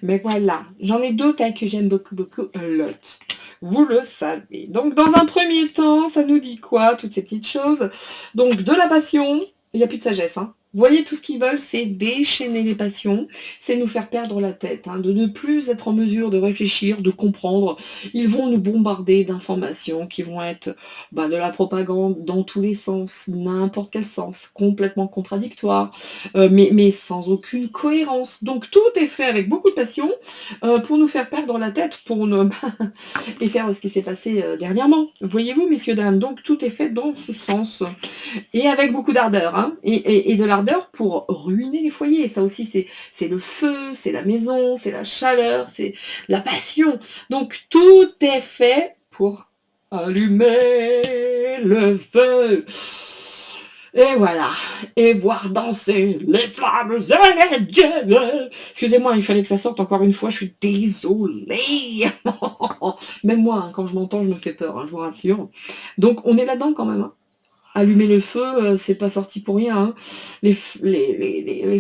mais voilà. J'en ai d'autres hein, que j'aime beaucoup, beaucoup, un lot. Vous le savez. Donc, dans un premier temps, ça nous dit quoi, toutes ces petites choses? Donc, de la passion, il n'y a plus de sagesse. Hein. Vous voyez, tout ce qu'ils veulent, c'est déchaîner les passions, c'est nous faire perdre la tête, hein, de ne plus être en mesure de réfléchir, de comprendre. Ils vont nous bombarder d'informations qui vont être de la propagande dans tous les sens, n'importe quel sens, complètement contradictoire, mais sans aucune cohérence. Donc, tout est fait avec beaucoup de passion pour nous faire perdre la tête, pour nous... et faire ce qui s'est passé dernièrement. Voyez-vous, messieurs, dames, donc tout est fait dans ce sens. Et avec beaucoup d'ardeur, hein, et de la l'ardeur pour ruiner les foyers. Ça aussi, c'est le feu, c'est la maison, c'est la chaleur, c'est la passion. Donc, tout est fait pour allumer le feu. Et voilà, et voir danser les flammes et les dieux. Excusez-moi, il fallait que ça sorte encore une fois, je suis désolée. Même moi, hein, quand je m'entends, je me fais peur, hein, je vous rassure. Donc, on est là-dedans quand même. Hein. Allumer le feu, c'est pas sorti pour rien. Hein. Les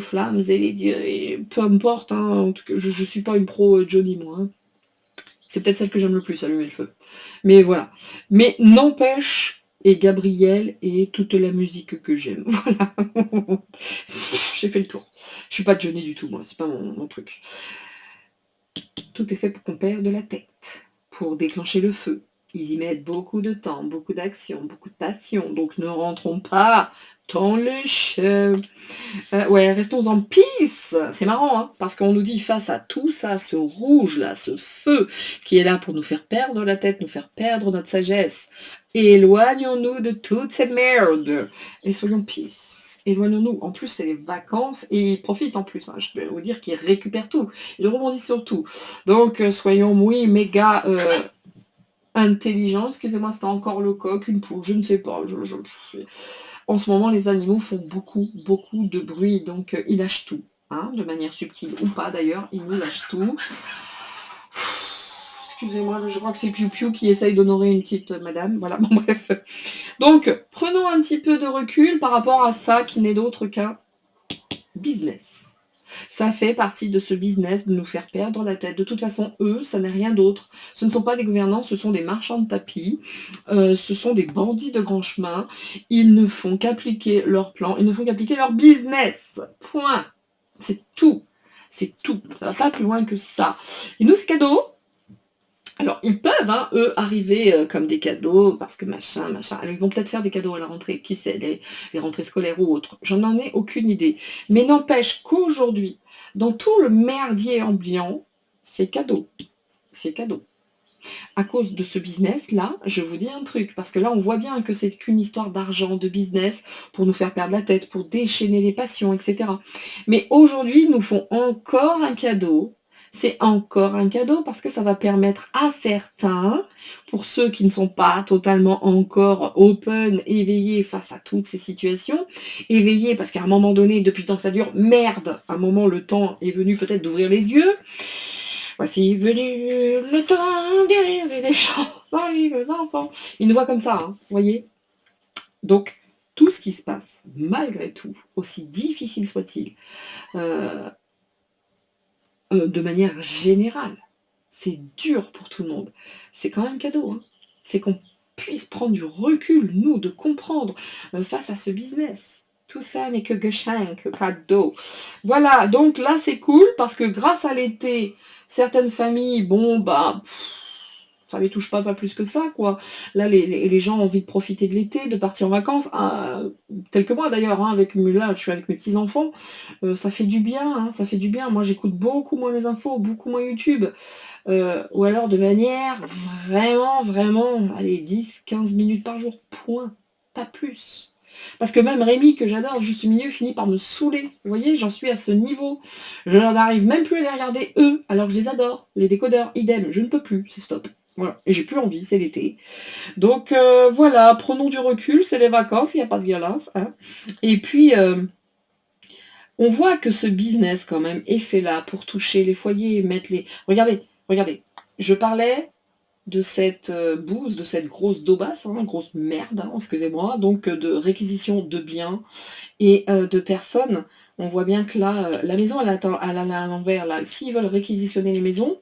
flammes et les dieux, et peu importe. Hein, en tout cas, je suis pas une pro Johnny, moi. Hein. C'est peut-être celle que j'aime le plus, allumer le feu. Mais voilà. Mais n'empêche, et Gabriel et toute la musique que j'aime. Voilà. J'ai fait le tour. Je suis pas Johnny du tout, moi. C'est pas mon truc. Tout est fait pour qu'on perde de la tête. Pour déclencher le feu. Ils y mettent beaucoup de temps, beaucoup d'action, beaucoup de passion. Donc ne rentrons pas dans les cheveux. Ouais, restons en peace. C'est marrant, hein, parce qu'on nous dit face à tout ça, ce rouge-là, ce feu qui est là pour nous faire perdre la tête, nous faire perdre notre sagesse. Éloignons-nous de toute cette merde. Et soyons peace. Éloignons-nous. En plus, c'est les vacances et ils profitent en plus. Hein. Je peux vous dire qu'ils récupèrent tout. Ils rebondissent sur tout. Donc, soyons, oui, méga... intelligent, excusez-moi, c'était encore le coq, une poule, je ne sais pas. En ce moment, les animaux font beaucoup de bruit, donc ils lâchent tout, hein, de manière subtile ou pas d'ailleurs, ils nous lâchent tout. Excusez-moi, je crois que c'est Piu Piu qui essaye d'honorer une petite madame, voilà, bon bref. Donc, prenons un petit peu de recul par rapport à ça qui n'est d'autre qu'un business. Ça fait partie de ce business de nous faire perdre la tête. De toute façon, eux, ça n'est rien d'autre. Ce ne sont pas des gouvernants, ce sont des marchands de tapis. Ce sont des bandits de grand chemin. Ils ne font qu'appliquer leur plan. Ils ne font qu'appliquer leur business. Point. C'est tout. C'est tout. Ça va pas plus loin que ça. Et nous, c'est cadeau. Alors, ils peuvent, hein, eux, arriver comme des cadeaux, parce que machin. Alors, ils vont peut-être faire des cadeaux à la rentrée, qui sait, les rentrées scolaires ou autres. J'en ai aucune idée. Mais n'empêche qu'aujourd'hui, dans tout le merdier ambiant, c'est cadeau. C'est cadeau. À cause de ce business-là, je vous dis un truc, parce que là, on voit bien que c'est qu'une histoire d'argent, de business, pour nous faire perdre la tête, pour déchaîner les passions, etc. Mais aujourd'hui, ils nous font encore un cadeau. C'est encore un cadeau parce que ça va permettre à certains, pour ceux qui ne sont pas totalement encore open, éveillés face à toutes ces situations, éveillés parce qu'à un moment donné, depuis le temps que ça dure, merde, à un moment le temps est venu peut-être d'ouvrir les yeux. Voici venu le temps d'élèver les chants dans les enfants. Ils nous voient comme ça, hein, vous voyez. Donc, tout ce qui se passe, malgré tout, aussi difficile soit-il, de manière générale, c'est dur pour tout le monde. C'est quand même cadeau. Hein. C'est qu'on puisse prendre du recul, nous, de comprendre face à ce business. Tout ça n'est que Geschenk, cadeau. Voilà, donc là c'est cool parce que grâce à l'été, certaines familles, bon bah, ça les touche pas plus que ça, quoi. Là, les gens ont envie de profiter de l'été, de partir en vacances, tel que moi d'ailleurs, hein, là, je suis avec mes petits-enfants, ça fait du bien, hein, ça fait du bien. Moi, j'écoute beaucoup moins les infos, beaucoup moins YouTube, ou alors de manière vraiment, allez, 10-15 minutes par jour, point, pas plus. Parce que même Rémi, que j'adore, juste au milieu, finit par me saouler. Vous voyez, j'en suis à ce niveau. Je n'arrive même plus à les regarder, eux, alors que je les adore. Les décodeurs, idem, je ne peux plus, c'est stop. Voilà, et j'ai plus envie, c'est l'été. Donc voilà, prenons du recul, c'est les vacances, il n'y a pas de violence. Hein. Et puis, on voit que ce business, quand même, est fait là pour toucher les foyers, mettre les... Regardez, je parlais de cette bouse, de cette grosse daubasse, hein, grosse merde, hein, excusez-moi, donc de réquisition de biens et de personnes. On voit bien que là, la maison, elle est à l'envers. Là. S'ils veulent réquisitionner les maisons,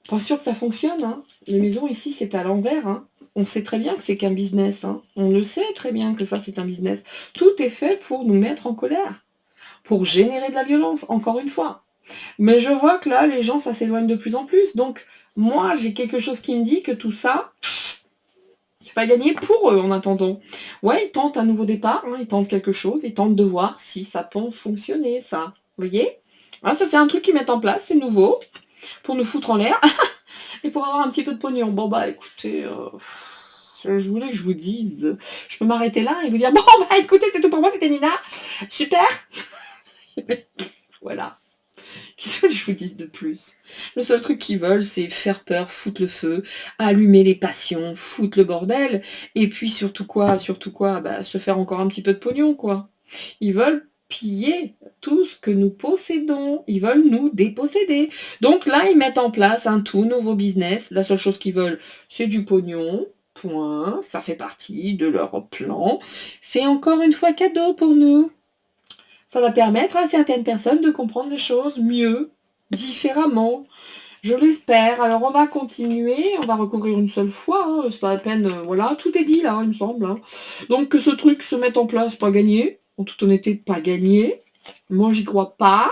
pas sûr que ça fonctionne. Hein. Les maisons ici, c'est à l'envers. Hein. On sait très bien que c'est qu'un business. Hein. On le sait très bien que ça, c'est un business. Tout est fait pour nous mettre en colère, pour générer de la violence, encore une fois. Mais je vois que là, les gens, ça s'éloigne de plus en plus. Donc, moi, j'ai quelque chose qui me dit que tout ça, c'est pas gagné pour eux en attendant. Ouais, ils tentent un nouveau départ, hein, ils tentent quelque chose, ils tentent de voir si ça peut fonctionner, ça. Vous voyez? Ah, ça, c'est un truc qu'ils mettent en place, c'est nouveau, pour nous foutre en l'air, et pour avoir un petit peu de pognon. Bon, bah, écoutez, Je voulais que je vous dise. Je peux m'arrêter là et vous dire, bon, bah écoutez, c'est tout pour moi, c'était Nina. Super. Voilà. Qu'est-ce que je vous dise de plus? Le seul truc qu'ils veulent, c'est faire peur, foutre le feu, allumer les passions, foutre le bordel, et puis surtout quoi, bah, se faire encore un petit peu de pognon, quoi. Ils veulent piller tout ce que nous possédons, ils veulent nous déposséder. Donc là, ils mettent en place un tout nouveau business. La seule chose qu'ils veulent, c'est du pognon, point, ça fait partie de leur plan. C'est encore une fois cadeau pour nous. Ça va permettre à certaines personnes de comprendre les choses mieux, différemment. Je l'espère. Alors on va continuer, on va recourir une seule fois, hein, c'est pas la peine, voilà, tout est dit là, il me semble. Hein. Donc que ce truc se mette en place, pas gagné. En toute honnêteté, pas gagné. Moi, j'y crois pas.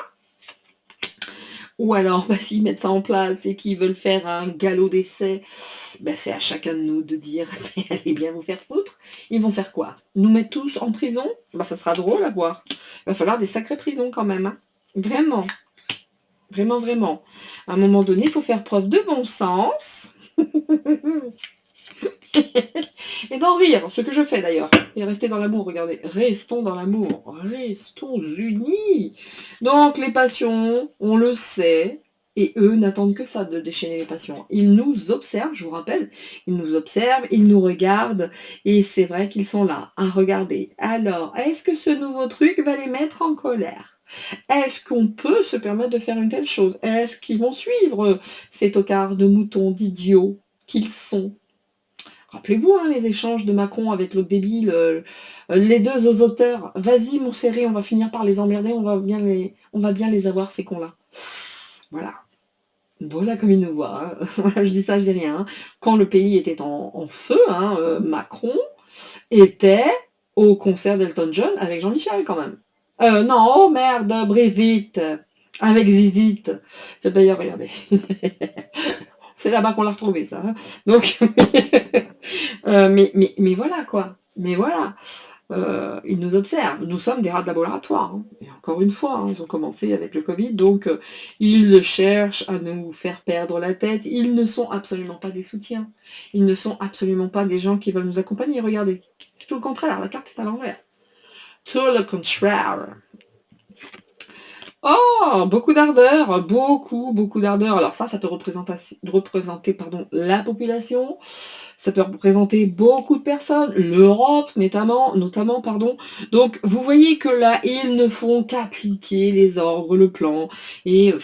Ou alors, bah, s'ils mettent ça en place et qu'ils veulent faire un galop d'essai, bah, c'est à chacun de nous de dire « allez bien vous faire foutre ». Ils vont faire quoi? Nous mettre tous en prison? Bah, ça sera drôle à voir. Il va falloir des sacrées prisons quand même. Hein. Vraiment. Vraiment, vraiment. À un moment donné, il faut faire preuve de bon sens. Et d'en rire, ce que je fais d'ailleurs. Et rester dans l'amour, regardez. Restons dans l'amour. Restons unis. Donc, les passions, on le sait. Et eux n'attendent que ça de déchaîner les passions. Ils nous observent, je vous rappelle. Ils nous observent, ils nous regardent. Et c'est vrai qu'ils sont là à regarder. Alors, est-ce que ce nouveau truc va les mettre en colère? Est-ce qu'on peut se permettre de faire une telle chose? Est-ce qu'ils vont suivre ces tocards de moutons, d'idiots qu'ils sont? Rappelez-vous hein, les échanges de Macron avec l'autre débile, les deux auteurs. Vas-y mon serré, on va finir par les emmerder, on va bien les avoir ces cons-là. Voilà. Voilà comme ils nous voient. Hein. Je dis ça, je dis rien. Hein. Quand le pays était en feu, hein, Macron était au concert d'Elton John avec Jean-Michel quand même. Non, oh merde, Brigitte, avec Zizite. C'est d'ailleurs, regardez. C'est là-bas qu'on l'a retrouvé, ça. Hein. Donc, mais voilà, quoi. Mais voilà. Ils nous observent. Nous sommes des rats de laboratoire. Hein. Et encore une fois, hein, ils ont commencé avec le Covid, donc ils cherchent à nous faire perdre la tête. Ils ne sont absolument pas des soutiens. Ils ne sont absolument pas des gens qui veulent nous accompagner. Regardez. C'est tout le contraire. La carte est à l'envers. Tout le contraire. Oh, beaucoup d'ardeur, beaucoup d'ardeur. Alors ça peut représenter la population, ça peut représenter beaucoup de personnes, l'Europe notamment. Donc vous voyez que là, ils ne font qu'appliquer les ordres, le plan, et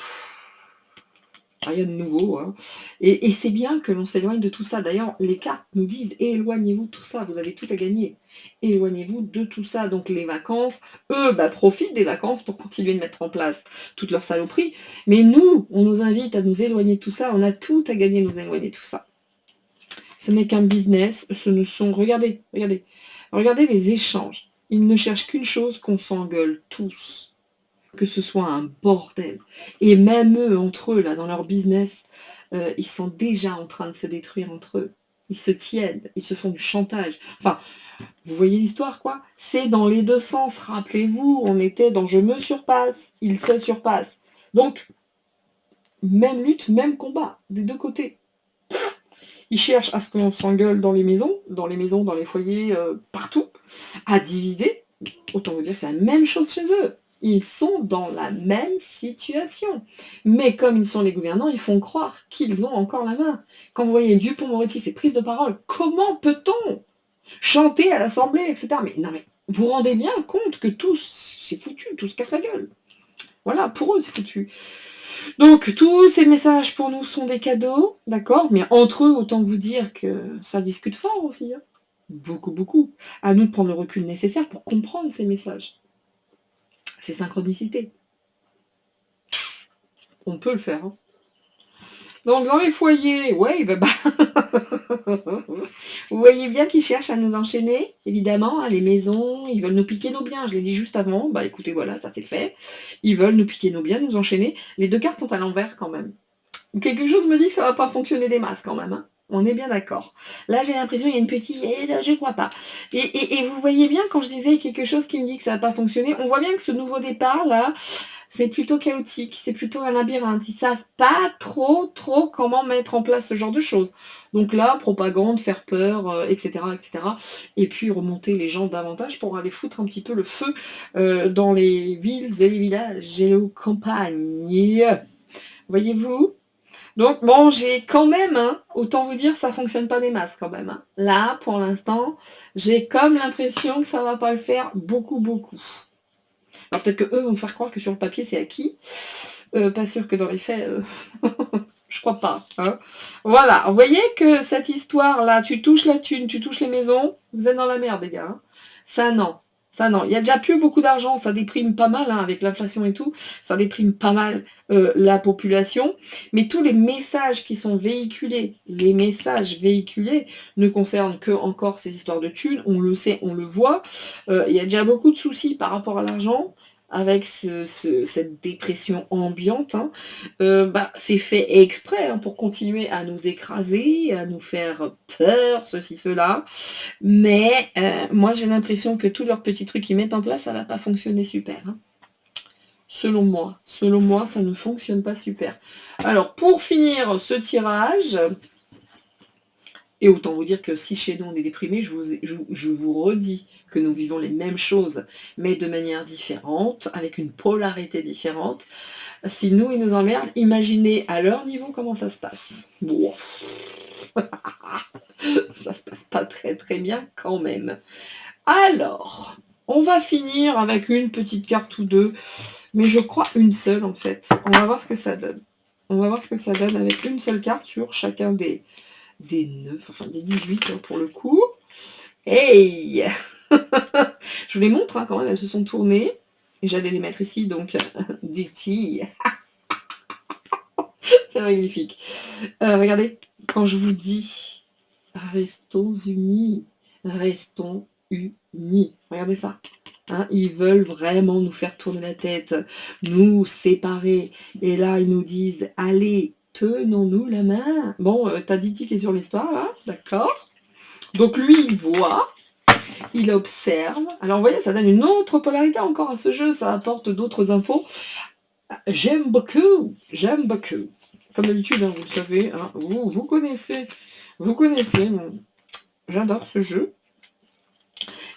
rien de nouveau. Hein. Et c'est bien que l'on s'éloigne de tout ça. D'ailleurs, les cartes nous disent éloignez-vous de tout ça, vous avez tout à gagner. Éloignez-vous de tout ça. Donc les vacances, eux, profitent des vacances pour continuer de mettre en place toutes leurs saloperies. Mais nous, on nous invite à nous éloigner de tout ça. On a tout à gagner de nous éloigner de tout ça. Ce n'est qu'un business. Ce ne sont. Regardez les échanges. Ils ne cherchent qu'une chose, qu'on s'engueule tous. Que ce soit un bordel. Et même eux, entre eux, là, dans leur business, ils sont déjà en train de se détruire entre eux. Ils se tiennent, ils se font du chantage. Enfin, vous voyez l'histoire, quoi? C'est dans les deux sens, rappelez-vous, on était dans je me surpasse, il se surpasse. Donc, même lutte, même combat, des deux côtés. Ils cherchent à ce qu'on s'engueule dans les maisons, dans les foyers, partout, à diviser. Autant vous dire que c'est la même chose chez eux. Ils sont dans la même situation. Mais comme ils sont les gouvernants, ils font croire qu'ils ont encore la main. Quand vous voyez Dupond-Moretti, ses prises de parole, comment peut-on chanter à l'Assemblée, etc. Mais non, mais vous vous rendez bien compte que tous, c'est foutu, tous se cassent la gueule. Voilà, pour eux, c'est foutu. Donc, tous ces messages pour nous sont des cadeaux, d'accord? Mais entre eux, autant vous dire que ça discute fort aussi. Hein. Beaucoup. À nous de prendre le recul nécessaire pour comprendre ces messages. Ces synchronicités. On peut le faire. Hein. Donc, dans les foyers, ouais, vous voyez bien qu'ils cherchent à nous enchaîner, évidemment, hein, les maisons, ils veulent nous piquer nos biens, je l'ai dit juste avant, écoutez, voilà, ça c'est fait. Ils veulent nous piquer nos biens, nous enchaîner. Les deux cartes sont à l'envers quand même. Quelque chose me dit que ça va pas fonctionner des masses quand même. Hein. On est bien d'accord. Là, j'ai l'impression qu'il y a une petite... je crois pas. Et vous voyez bien, quand je disais quelque chose qui me dit que ça va pas fonctionner, on voit bien que ce nouveau départ, là, c'est plutôt chaotique, c'est plutôt un labyrinthe. Ils savent pas trop comment mettre en place ce genre de choses. Donc là, propagande, faire peur, etc., etc. Et puis remonter les gens davantage pour aller foutre un petit peu le feu dans les villes et les villages et les campagnes. Voyez-vous? Donc bon, j'ai quand même, hein, autant vous dire, ça fonctionne pas des masses quand même. Hein. Là, pour l'instant, j'ai comme l'impression que ça va pas le faire beaucoup. Alors peut-être que eux vont me faire croire que sur le papier c'est acquis. Pas sûr que dans les faits, je crois pas. Hein. Voilà, vous voyez que cette histoire-là, tu touches la thune, tu touches les maisons, vous êtes dans la merde les gars. Hein. Ça non. Ça non, il y a déjà plus beaucoup d'argent, ça déprime pas mal hein, avec l'inflation et tout, ça déprime pas mal la population, mais tous les messages qui sont véhiculés, les messages véhiculés ne concernent que encore ces histoires de thunes, on le sait, on le voit, il y a déjà beaucoup de soucis par rapport à l'argent, avec cette dépression ambiante, hein, c'est fait exprès hein, pour continuer à nous écraser, à nous faire peur, ceci, cela. Mais moi, j'ai l'impression que tous leurs petits trucs qu'ils mettent en place, ça va pas fonctionner super. Hein. Selon moi, ça ne fonctionne pas super. Alors, pour finir ce tirage, et autant vous dire que si chez nous on est déprimé, je vous redis que nous vivons les mêmes choses, mais de manière différente, avec une polarité différente. Si nous, ils nous emmerdent, imaginez à leur niveau comment ça se passe. Bon. Ça se passe pas très bien quand même. Alors, on va finir avec une petite carte ou deux, mais je crois une seule en fait. On va voir ce que ça donne. On va voir ce que ça donne avec une seule carte sur chacun des 9, enfin des 18 hein, pour le coup. Hey je vous les montre hein, quand même, elles se sont tournées. Et j'allais les mettre ici, donc DT. C'est magnifique. Regardez, quand je vous dis restons unis, restons unis. Regardez ça. Hein, ils veulent vraiment nous faire tourner la tête, nous séparer. Et là, ils nous disent, allez, tenons-nous la main. Bon, t'as Diti qui est sur l'histoire, là, d'accord. Donc lui, il voit, il observe. Alors, vous voyez, ça donne une autre polarité encore à ce jeu, ça apporte d'autres infos. J'aime beaucoup. Comme d'habitude, hein, vous le savez, hein, vous connaissez, j'adore ce jeu.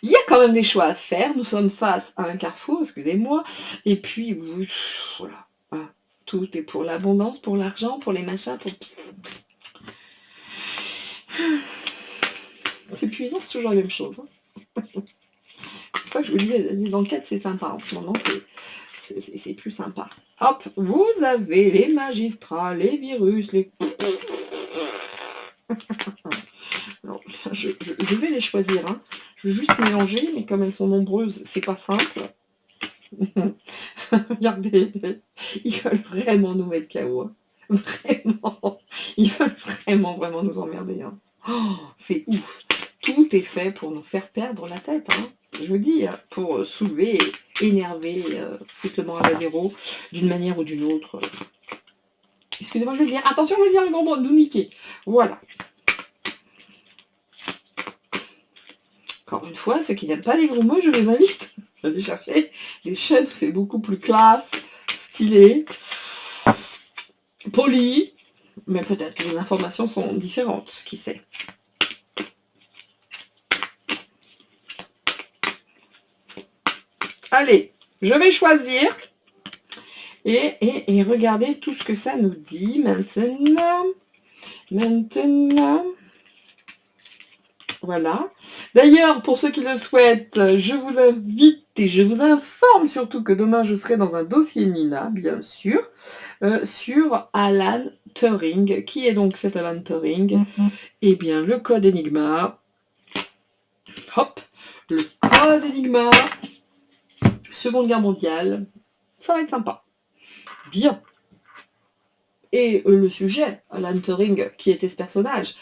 Il y a quand même des choix à faire, nous sommes face à un carrefour, excusez-moi, et puis, voilà, hein, tout est pour l'abondance, pour l'argent, pour les machins, pour... C'est épuisant, c'est toujours la même chose. Hein. C'est pour ça que je vous dis, les enquêtes, c'est sympa, en ce moment, c'est plus sympa. Hop, vous avez les magistrats, les virus, les... Alors, je vais les choisir, hein. Je vais juste mélanger, mais comme elles sont nombreuses, c'est pas simple. Regardez, ils veulent vraiment nous mettre KO. Hein. Vraiment. Ils veulent vraiment nous emmerder. Hein. Oh, c'est ouf. Tout est fait pour nous faire perdre la tête. Hein. Je vous dis, pour soulever, énerver, foutre le moral à zéro, d'une manière ou d'une autre. Excusez-moi, je vais le dire. Attention, je vais le dire le grand mot, nous niquer. Voilà. Encore une fois, ceux qui n'aiment pas les gros mots, je les invite à aller chercher des chaînes où c'est beaucoup plus classe, stylé, poli, mais peut-être que les informations sont différentes, qui sait. Allez, je vais choisir et regardez tout ce que ça nous dit maintenant. Voilà. D'ailleurs, pour ceux qui le souhaitent, je vous invite et je vous informe surtout que demain, je serai dans un dossier Nina, bien sûr, sur Alan Turing. Qui est donc cet Alan Turing? Eh bien, le code Enigma. Hop, le code Enigma. Seconde Guerre mondiale. Ça va être sympa. Bien. Et le sujet, Alan Turing, qui était ce personnage,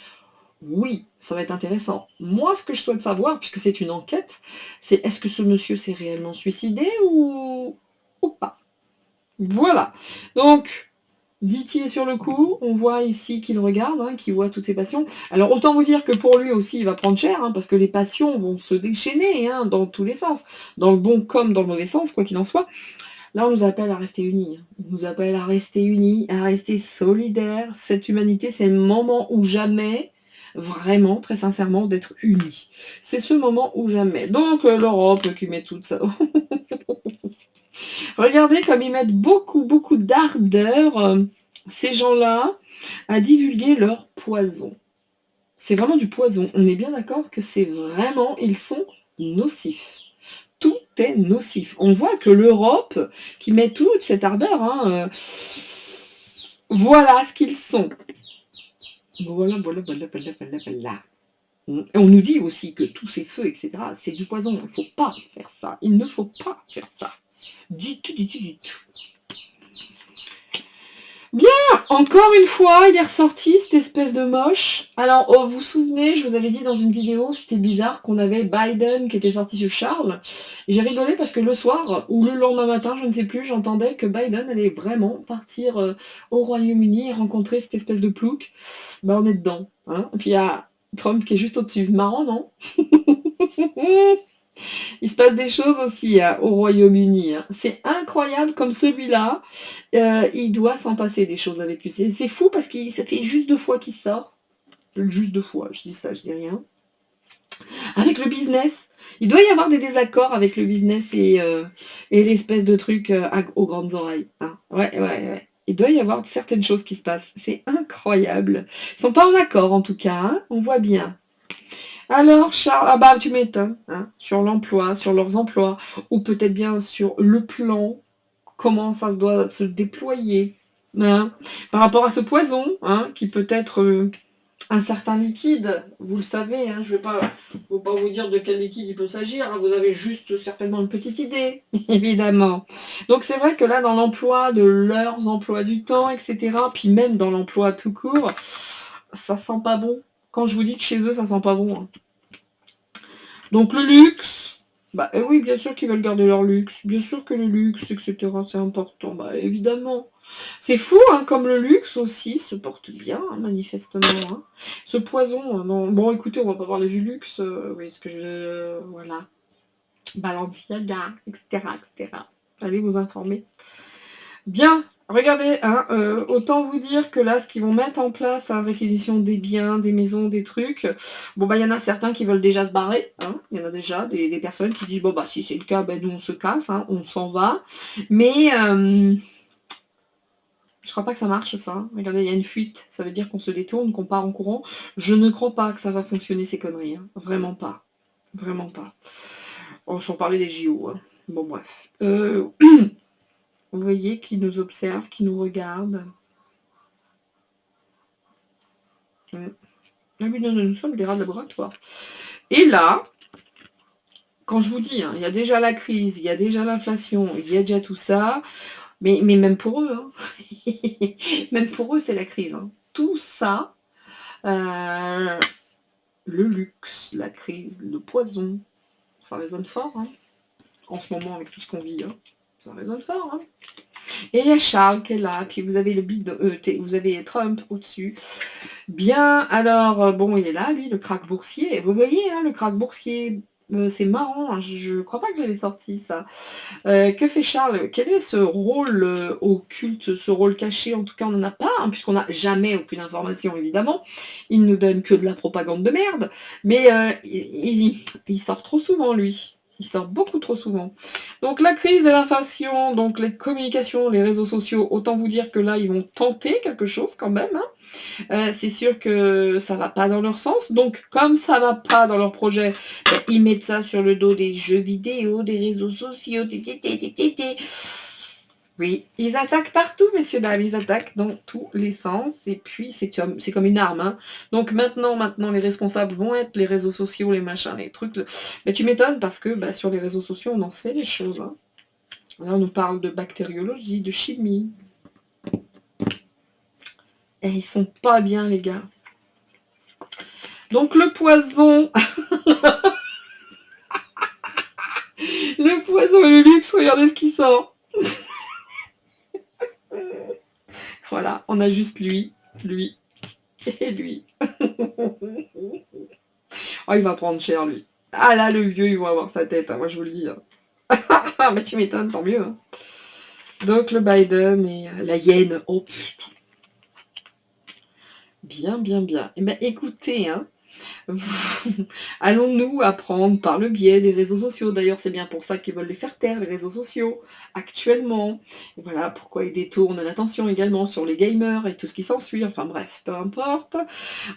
oui, ça va être intéressant. Moi, ce que je souhaite savoir, puisque c'est une enquête, c'est est-ce que ce monsieur s'est réellement suicidé ou pas? Voilà. Donc, Diti est sur le coup. On voit ici qu'il regarde, hein, qu'il voit toutes ses passions. Alors, autant vous dire que pour lui aussi, il va prendre cher, hein, parce que les passions vont se déchaîner hein, dans tous les sens. Dans le bon comme dans le mauvais sens, quoi qu'il en soit. Là, on nous appelle à rester unis. On nous appelle à rester unis, à rester solidaires. Cette humanité, c'est le moment ou jamais, vraiment, très sincèrement, d'être unis. C'est ce moment ou jamais. Donc, l'Europe qui met tout ça. Regardez comme ils mettent beaucoup, beaucoup d'ardeur, ces gens-là, à divulguer leur poison. C'est vraiment du poison. On est bien d'accord que c'est vraiment, ils sont nocifs. Tout est nocif. On voit que l'Europe, qui met toute cette ardeur, voilà ce qu'ils sont. Voilà. Et on nous dit aussi que tous ces feux, etc., c'est du poison. Il ne faut pas faire ça. Il ne faut pas faire ça. Du tout. Bien, encore une fois, il est ressorti cette espèce de moche. Alors, vous vous souvenez, je vous avais dit dans une vidéo, c'était bizarre qu'on avait Biden qui était sorti sur Charles. Et j'ai rigolé parce que le soir, ou le lendemain matin, je ne sais plus, j'entendais que Biden allait vraiment partir au Royaume-Uni et rencontrer cette espèce de plouc. On est dedans. Hein. Et puis il y a Trump qui est juste au-dessus. Marrant, non? Il se passe des choses aussi au Royaume-Uni. Hein. C'est incroyable comme celui-là. Il doit s'en passer des choses avec lui. C'est fou parce que ça fait juste 2 fois qu'il sort. Juste 2 fois, je dis ça, je dis rien. Avec le business. Il doit y avoir des désaccords avec le business et l'espèce de truc aux grandes oreilles. Hein. Ouais. Il doit y avoir certaines choses qui se passent. C'est incroyable. Ils sont pas en accord en tout cas. Hein. On voit bien. Alors, Charles, tu m'étonnes, hein, sur l'emploi, sur leurs emplois, ou peut-être bien sur le plan, comment ça doit se déployer, hein, par rapport à ce poison, hein, qui peut être un certain liquide, vous le savez, hein, je ne vais pas vous dire de quel liquide il peut s'agir, hein, vous avez juste certainement une petite idée, évidemment. Donc c'est vrai que là, dans l'emploi de leurs emplois du temps, etc., puis même dans l'emploi tout court, ça sent pas bon. Quand je vous dis que chez eux, ça sent pas bon. Hein. Donc le luxe, oui, bien sûr qu'ils veulent garder leur luxe, bien sûr que le luxe, etc., c'est important, évidemment. C'est fou, hein, comme le luxe aussi se porte bien, hein, manifestement. Hein. Ce poison, bon, écoutez, on va pas parler du luxe, oui, ce que je... voilà. Balenciaga, etc. Allez vous informer. Bien, regardez, hein, autant vous dire que là, ce qu'ils vont mettre en place, hein, réquisition des biens, des maisons, des trucs, il y en a certains qui veulent déjà se barrer, hein, il y en a déjà des personnes qui disent, si c'est le cas, nous on se casse, hein, on s'en va, mais je crois pas que ça marche ça, hein. Regardez, il y a une fuite, ça veut dire qu'on se détourne, qu'on part en courant, je ne crois pas que ça va fonctionner ces conneries, hein. Vraiment pas, sans parler des JO, hein. Bon bref. Vous voyez, qui nous observe, qui nous regarde. Ah oui, non, nous sommes des rats de laboratoire. Et là, quand je vous dis, hein, il y a déjà la crise, il y a déjà l'inflation, il y a déjà tout ça, mais même pour eux, hein, même pour eux, c'est la crise. Hein. Tout ça, le luxe, la crise, le poison, ça résonne fort, hein, en ce moment avec tout ce qu'on vit. Hein, ça résonne fort. Hein. Et il y a Charles qui est là, puis vous avez vous avez Trump au-dessus. Bien, alors, il est là, lui, le krach boursier. Et vous voyez, hein, le krach boursier, c'est marrant, hein, je ne crois pas que j'avais sorti ça. Que fait Charles? Quel est ce rôle occulte, ce rôle caché? En tout cas, on n'en a pas, hein, puisqu'on n'a jamais aucune information, évidemment. Il nous donne que de la propagande de merde. Mais il sort trop souvent, lui. Il sort beaucoup trop souvent. Donc la crise et l'inflation, donc les communications, les réseaux sociaux, autant vous dire que là, ils vont tenter quelque chose quand même. Hein. C'est sûr que ça va pas dans leur sens. Donc comme ça va pas dans leur projet, ils mettent ça sur le dos des jeux vidéo, des réseaux sociaux. Oui, ils attaquent partout, messieurs, dames, ils attaquent dans tous les sens, et puis c'est comme une arme. Hein. Donc maintenant, les responsables vont être les réseaux sociaux, les machins, les trucs. Mais tu m'étonnes parce que sur les réseaux sociaux, on en sait des choses. Hein. Là, on nous parle de bactériologie, de chimie. Et ils sont pas bien, les gars. Donc le poison... le poison et le luxe, regardez ce qui sort. Voilà, on a juste lui et lui. Oh, il va prendre cher, lui. Ah là, le vieux, il va avoir sa tête, hein, moi je vous le dis. Hein. Mais tu m'étonnes, tant mieux. Hein. Donc le Biden et la hyène. Oh putain. Bien, bien, bien. Eh bien, écoutez, hein, allons-nous apprendre par le biais des réseaux sociaux? D'ailleurs, c'est bien pour ça qu'ils veulent les faire taire, les réseaux sociaux, actuellement. Et voilà pourquoi ils détournent l'attention également sur les gamers et tout ce qui s'ensuit. Enfin bref, peu importe.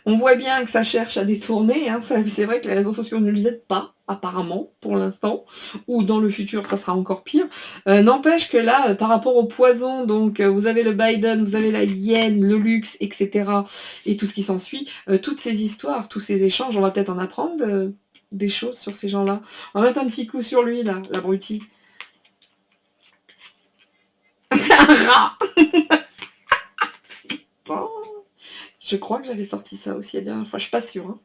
On voit bien que ça cherche à détourner, hein. C'est vrai que les réseaux sociaux ne les aident pas, apparemment, pour l'instant, ou dans le futur, ça sera encore pire. N'empêche que là, par rapport au poison, donc vous avez le Biden, vous avez la hyène, le luxe, etc., et tout ce qui s'ensuit, toutes ces histoires, tous ces échanges, on va peut-être en apprendre des choses sur ces gens-là. On va mettre un petit coup sur lui, là, l'abruti. C'est un rat. Oh, je crois que j'avais sorti ça aussi la dernière fois, je suis pas sûre, hein.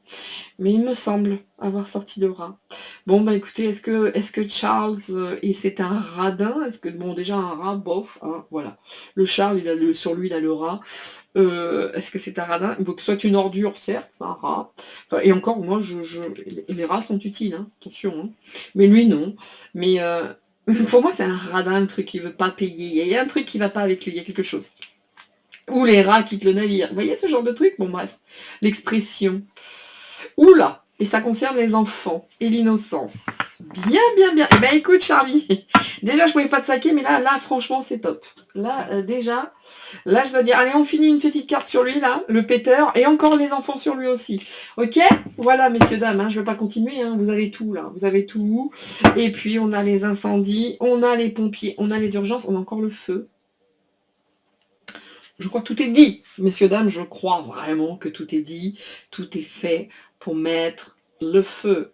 Mais il me semble avoir sorti le rat. Bon, bah écoutez, est-ce que Charles, et c'est un radin? Est-ce que, bon, déjà un rat, bof, hein, voilà. Le Charles, sur lui, il a le rat. Est-ce que c'est un radin? Il faut que ce soit une ordure, certes, c'est un rat. Enfin, et encore, moi, les rats sont utiles, hein, attention. Hein. Mais lui, non. Mais pour moi, c'est un radin, le truc, il veut pas payer. Il y a un truc qui va pas avec lui, il y a quelque chose. Ou les rats quittent le navire. Vous voyez ce genre de truc? Bon, bref. L'expression. Oula! Et ça concerne les enfants et l'innocence. Bien, bien, bien. Eh ben écoute, Charlie, déjà, je pouvais pas te saquer, mais là, franchement, c'est top. Là, déjà, là, je dois dire, allez, on finit une petite carte sur lui, là, le péteur, et encore les enfants sur lui aussi. Ok? Voilà, messieurs, dames, hein, je ne vais pas continuer, hein, vous avez tout, là, vous avez tout. Et puis, on a les incendies, on a les pompiers, on a les urgences, on a encore le feu. Je crois que tout est dit, messieurs, dames, je crois vraiment que tout est dit, tout est fait pour mettre le feu.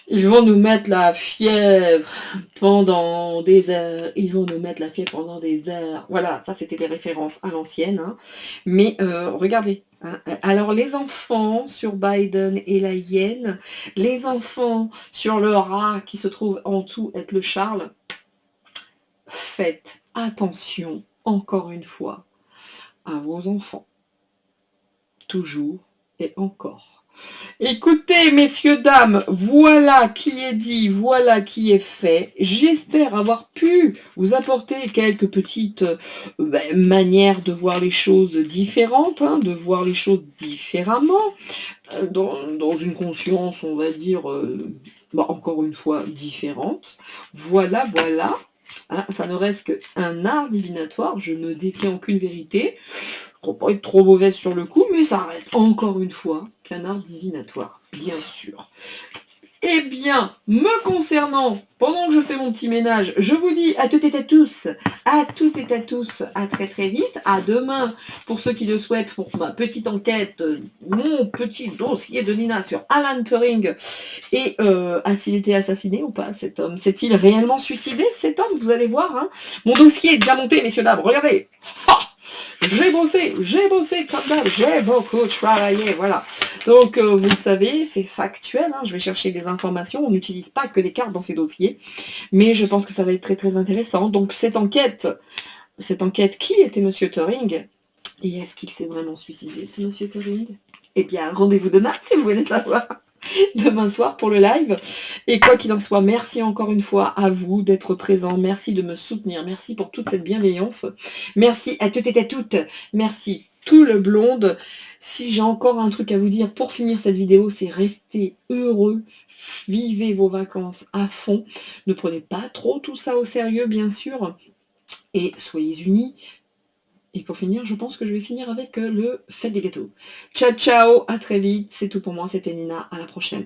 Ils vont nous mettre la fièvre pendant des heures, ils vont nous mettre la fièvre pendant des heures. Voilà, ça c'était des références à l'ancienne. Hein. Mais regardez, hein. Alors les enfants sur Biden et la hyène, les enfants sur le rat qui se trouve en dessous être le Charles, faites attention encore une fois à vos enfants. Toujours et encore. Écoutez, messieurs, dames, voilà qui est dit, voilà qui est fait. J'espère avoir pu vous apporter quelques petites manières de voir les choses différentes, hein, de voir les choses différemment, dans une conscience, on va dire, encore une fois, différente. Voilà, voilà. Hein, ça ne reste qu'un art divinatoire, je ne détiens aucune vérité. Pour pas être trop mauvaise sur le coup, mais ça reste encore une fois qu'un art divinatoire, bien sûr. Eh bien, me concernant, pendant que je fais mon petit ménage, je vous dis à toutes et à tous, à très très vite, à demain, pour ceux qui le souhaitent, pour ma petite enquête, mon petit dossier de Nina sur Alan Turing, et a-t-il été assassiné ou pas, cet homme? S'est-il réellement suicidé, cet homme? Vous allez voir, hein. Mon dossier est déjà monté, messieurs, dames, regardez. Oh, j'ai bossé comme d'hab, j'ai beaucoup travaillé, voilà. Donc, vous le savez, c'est factuel, hein, je vais chercher des informations, on n'utilise pas que des cartes dans ces dossiers, mais je pense que ça va être très très intéressant. Donc, cette enquête, qui était Monsieur Turing? Et est-ce qu'il s'est vraiment suicidé, ce Monsieur Turing? Eh bien, rendez-vous demain, si vous voulez savoir. Demain soir pour le live. Et quoi qu'il en soit, merci encore une fois à vous d'être présents. Merci de me soutenir. Merci pour toute cette bienveillance. Merci à toutes et à toutes. Merci tout le blonde. Si j'ai encore un truc à vous dire pour finir cette vidéo, c'est restez heureux. Vivez vos vacances à fond. Ne prenez pas trop tout ça au sérieux, bien sûr. Et soyez unis. Et pour finir, je pense que je vais finir avec le fête des gâteaux. Ciao, ciao, à très vite. C'est tout pour moi, c'était Nina. À la prochaine.